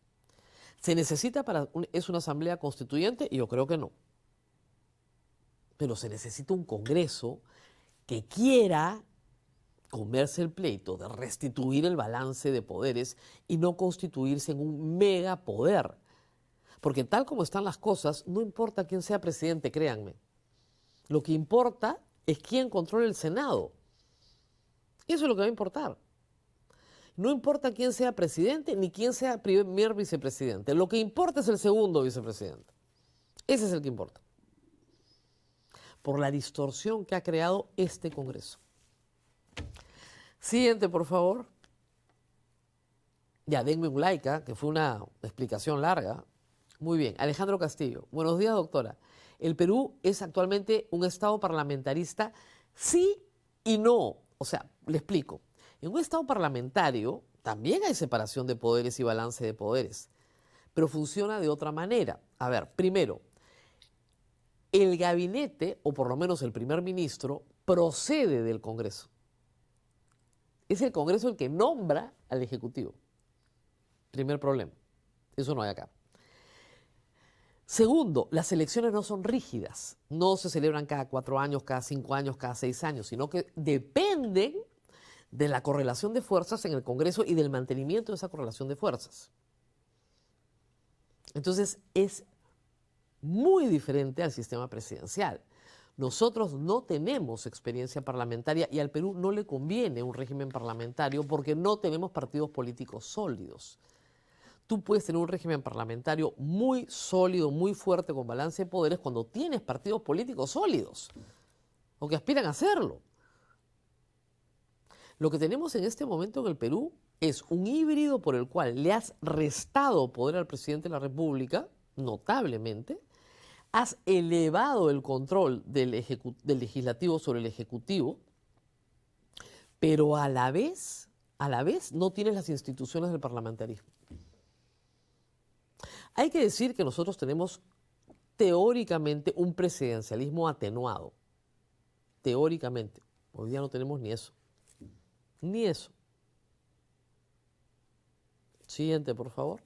¿Se necesita es una asamblea constituyente? Yo creo que no. Pero se necesita un Congreso que quiera comerse el pleito de restituir el balance de poderes y no constituirse en un megapoder. Porque tal como están las cosas, no importa quién sea presidente, créanme. Lo que importa es quién controla el Senado. Eso es lo que va a importar. No importa quién sea presidente ni quién sea primer vicepresidente. Lo que importa es el segundo vicepresidente. Ese es el que importa. Por la distorsión que ha creado este Congreso. Siguiente, por favor. Ya, denme un like, que fue una explicación larga. Muy bien. Alejandro Castillo. Buenos días, doctora. El Perú es actualmente un Estado parlamentarista, sí y no. O sea, le explico. En un Estado parlamentario también hay separación de poderes y balance de poderes, pero funciona de otra manera. A ver, primero, el gabinete, o por lo menos el primer ministro, procede del Congreso. Es el Congreso el que nombra al Ejecutivo. Primer problema. Eso no hay acá. Segundo, las elecciones no son rígidas. No se celebran cada 4 años, cada 5 años, cada 6 años, sino que dependen de la correlación de fuerzas en el Congreso y del mantenimiento de esa correlación de fuerzas. Entonces, es muy diferente al sistema presidencial. Nosotros no tenemos experiencia parlamentaria y al Perú no le conviene un régimen parlamentario porque no tenemos partidos políticos sólidos. Tú puedes tener un régimen parlamentario muy sólido, muy fuerte, con balance de poderes, cuando tienes partidos políticos sólidos o que aspiran a hacerlo. Lo que tenemos en este momento en el Perú es un híbrido por el cual le has restado poder al presidente de la República, notablemente, has elevado el control del legislativo sobre el ejecutivo, pero a la vez no tienes las instituciones del parlamentarismo. Hay que decir que nosotros tenemos teóricamente un presidencialismo atenuado. Teóricamente. Hoy día no tenemos ni eso. Ni eso. Siguiente, por favor.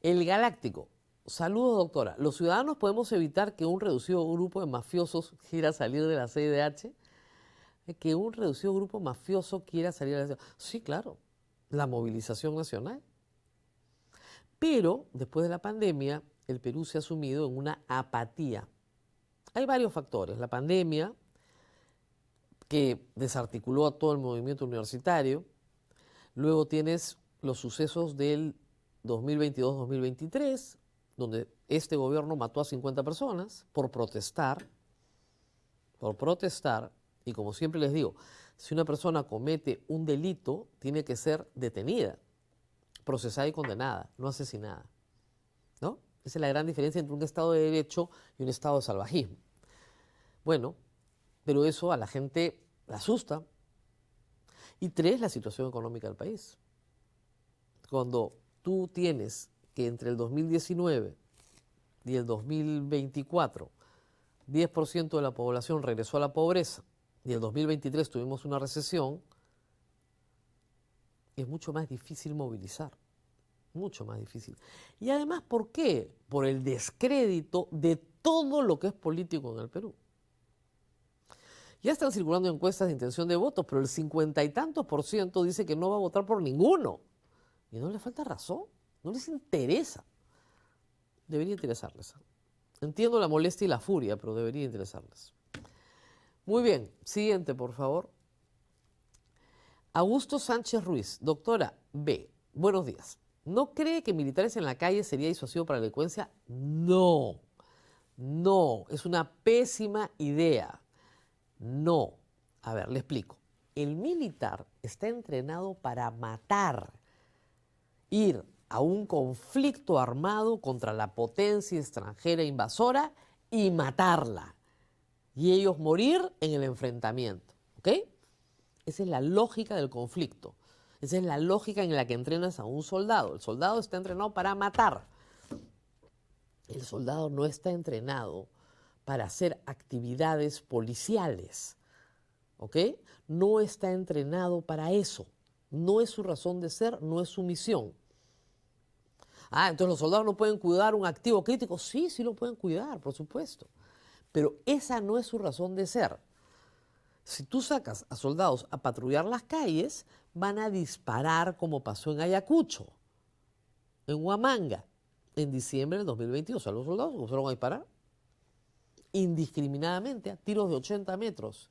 El Galáctico. Saludos, doctora. ¿Los ciudadanos podemos evitar que un reducido grupo de mafiosos quiera salir de la CIDH? Que un reducido grupo mafioso quiera salir de la CIDH. Sí, claro. La movilización nacional. Pero, después de la pandemia, el Perú se ha sumido en una apatía. Hay varios factores. La pandemia, que desarticuló a todo el movimiento universitario. Luego tienes los sucesos del 2022-2023, donde este gobierno mató a 50 personas por protestar, y como siempre les digo, si una persona comete un delito, tiene que ser detenida, procesada y condenada, no asesinada, ¿no? Esa es la gran diferencia entre un Estado de Derecho y un Estado de salvajismo. Bueno, pero eso a la gente la asusta. Y 3, la situación económica del país. Cuando tú tienes que entre el 2019 y el 2024 10% de la población regresó a la pobreza y el 2023 tuvimos una recesión, es mucho más difícil movilizar. Mucho más difícil. Y además, ¿por qué? Por el descrédito de todo lo que es político en el Perú. Ya están circulando encuestas de intención de voto, pero el 50 y tantos % dice que no va a votar por ninguno. Y no les falta razón, no les interesa. Debería interesarles. Entiendo la molestia y la furia, pero debería interesarles. Muy bien, siguiente, por favor. Augusto Sánchez Ruiz, doctora B, buenos días. ¿No cree que militares en la calle sería disuasivo para la delincuencia? No, es una pésima idea. No. A ver, le explico. El militar está entrenado para matar, ir a un conflicto armado contra la potencia extranjera invasora y matarla. Y ellos morir en el enfrentamiento. ¿Ok? Esa es la lógica del conflicto. Esa es la lógica en la que entrenas a un soldado. El soldado está entrenado para matar. El soldado no está entrenado para hacer actividades policiales, ¿ok? No está entrenado para eso. No es su razón de ser, no es su misión. Entonces los soldados no pueden cuidar un activo crítico. Sí, sí lo pueden cuidar, por supuesto. Pero esa no es su razón de ser. Si tú sacas a soldados a patrullar las calles, van a disparar como pasó en Ayacucho, en Huamanga, en diciembre del 2022. O sea, los soldados comenzaron a disparar indiscriminadamente a tiros de 80 metros.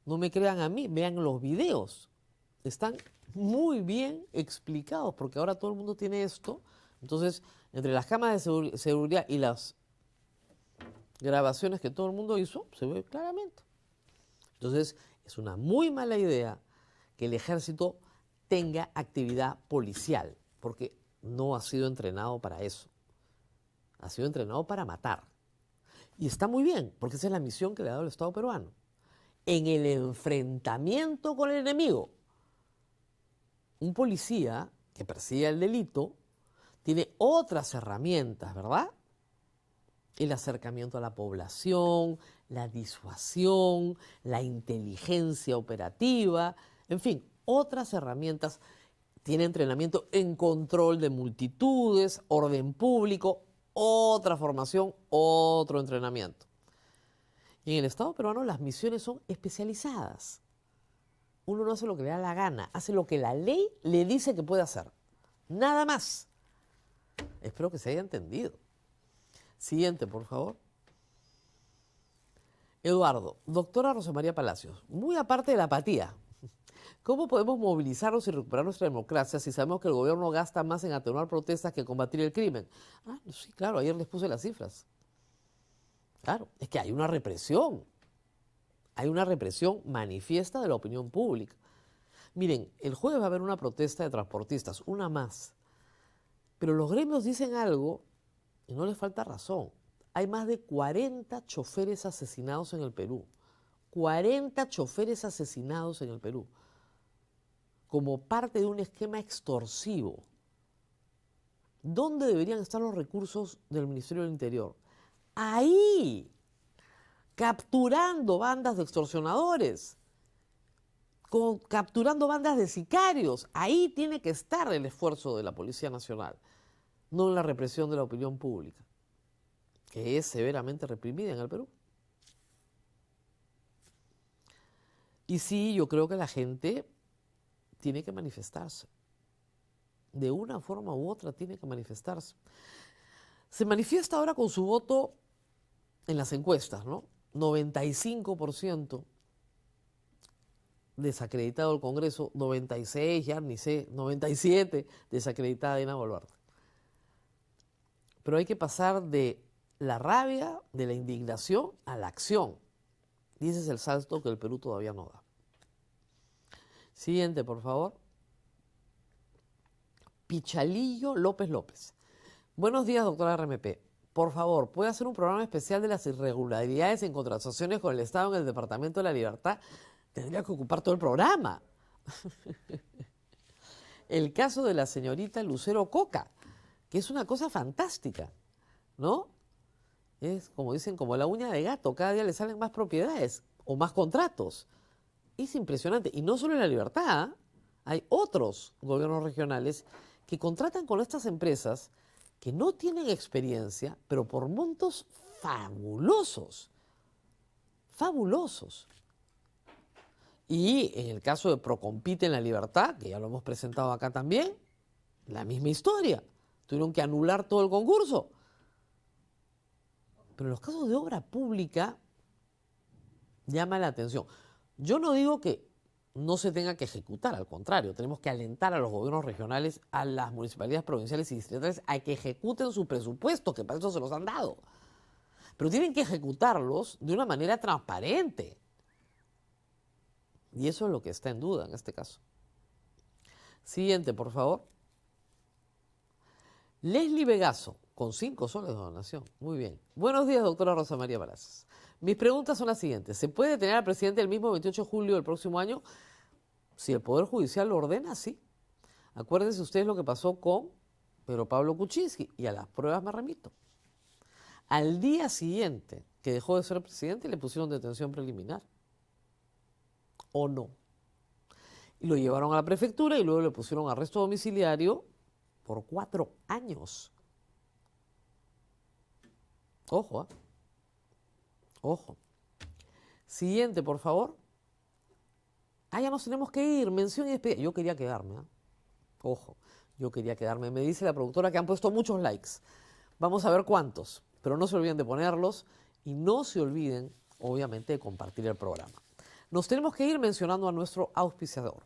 No me crean a mí, vean los videos. Están muy bien explicados porque ahora todo el mundo tiene esto. Entonces, entre las cámaras de seguridad y las grabaciones que todo el mundo hizo, se ve claramente. Entonces, es una muy mala idea que el ejército tenga actividad policial, porque no ha sido entrenado para eso. Ha sido entrenado para matar. Y está muy bien, porque esa es la misión que le ha dado el Estado peruano. En el enfrentamiento con el enemigo, un policía que persigue el delito tiene otras herramientas, ¿verdad? El acercamiento a la población, la disuasión, la inteligencia operativa, en fin, otras herramientas. Tiene entrenamiento en control de multitudes, orden público, otra formación, otro entrenamiento. Y en el Estado peruano las misiones son especializadas. Uno no hace lo que le da la gana, hace lo que la ley le dice que puede hacer. Nada más. Espero que se haya entendido. Siguiente, por favor. Eduardo, doctora Rosa María Palacios, muy aparte de la apatía, ¿cómo podemos movilizarnos y recuperar nuestra democracia si sabemos que el gobierno gasta más en atenuar protestas que combatir el crimen? Sí, claro, ayer les puse las cifras. Claro, es que hay una represión. Hay una represión manifiesta de la opinión pública. Miren, el jueves va a haber una protesta de transportistas, una más. Pero los gremios dicen algo y no les falta razón. Hay más de 40 choferes asesinados en el Perú. 40 choferes asesinados en el Perú. Como parte de un esquema extorsivo. ¿Dónde deberían estar los recursos del Ministerio del Interior? Ahí, capturando bandas de extorsionadores, capturando bandas de sicarios. Ahí tiene que estar el esfuerzo de la Policía Nacional, no en la represión de la opinión pública, que es severamente reprimida en el Perú. Y sí, yo creo que la gente tiene que manifestarse. De una forma u otra tiene que manifestarse. Se manifiesta ahora con su voto en las encuestas, ¿no? 95% desacreditado el Congreso, 96, ya ni sé, 97 desacreditada Dina Boluarte. Pero hay que pasar de la rabia, de la indignación a la acción. Y ese es el salto que el Perú todavía no da. Siguiente, por favor. Pichalillo López López. Buenos días, doctora RMP. Por favor, ¿puede hacer un programa especial de las irregularidades en contrataciones con el Estado en el Departamento de la Libertad? Tendría que ocupar todo el programa. El caso de la señorita Lucero Coca, que es una cosa fantástica, ¿no? Es, como dicen, como la uña de gato, cada día le salen más propiedades o más contratos. Es impresionante. Y no solo en la Libertad, ¿eh? Hay otros gobiernos regionales que contratan con estas empresas que no tienen experiencia, pero por montos fabulosos. Fabulosos. Y en el caso de Procompite en la Libertad, que ya lo hemos presentado acá también, la misma historia. Tuvieron que anular todo el concurso. Pero en los casos de obra pública llama la atención. Yo no digo que no se tenga que ejecutar, al contrario, tenemos que alentar a los gobiernos regionales, a las municipalidades provinciales y distritales a que ejecuten su presupuesto, que para eso se los han dado. Pero tienen que ejecutarlos de una manera transparente. Y eso es lo que está en duda en este caso. Siguiente, por favor. Leslie Vegaso, con 5 soles de donación. Muy bien. Buenos días, doctora Rosa María Palacios. Mis preguntas son las siguientes. ¿Se puede detener al presidente el mismo 28 de julio del próximo año? Si el Poder Judicial lo ordena, sí. Acuérdense ustedes lo que pasó con Pedro Pablo Kuczynski, y a las pruebas me remito. Al día siguiente que dejó de ser presidente le pusieron detención preliminar. ¿O no? Y lo llevaron a la prefectura y luego le pusieron arresto domiciliario por 4 años. Ojo, ¿eh? Ojo. Siguiente, por favor. Ya nos tenemos que ir. Mención y despedida. Yo quería quedarme, ¿eh? Ojo, yo quería quedarme. Me dice la productora que han puesto muchos likes. Vamos a ver cuántos. Pero no se olviden de ponerlos y no se olviden, obviamente, de compartir el programa. Nos tenemos que ir mencionando a nuestro auspiciador.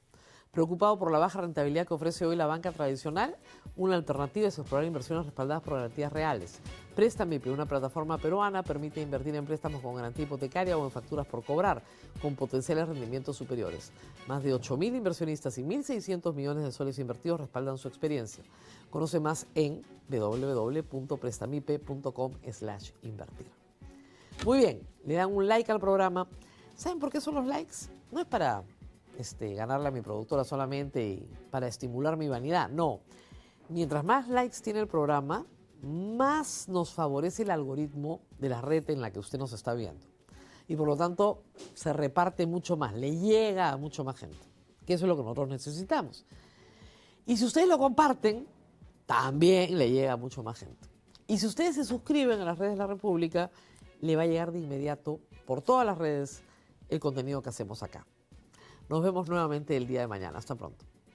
Preocupado por la baja rentabilidad que ofrece hoy la banca tradicional, una alternativa es explorar inversiones respaldadas por garantías reales. Préstame, una plataforma peruana, permite invertir en préstamos con garantía hipotecaria o en facturas por cobrar, con potenciales rendimientos superiores. Más de 8.000 inversionistas y 1.600 millones de soles invertidos respaldan su experiencia. Conoce más en www.prestamipe.com/invertir. Muy bien, le dan un like al programa. ¿Saben por qué son los likes? No es para ganarle a mi productora solamente y para estimular mi vanidad. No. Mientras más likes tiene el programa, más nos favorece el algoritmo de la red en la que usted nos está viendo. Y por lo tanto, se reparte mucho más, le llega a mucho más gente. Que eso es lo que nosotros necesitamos. Y si ustedes lo comparten, también le llega a mucho más gente. Y si ustedes se suscriben a las redes de la República, le va a llegar de inmediato por todas las redes el contenido que hacemos acá. Nos vemos nuevamente el día de mañana. Hasta pronto.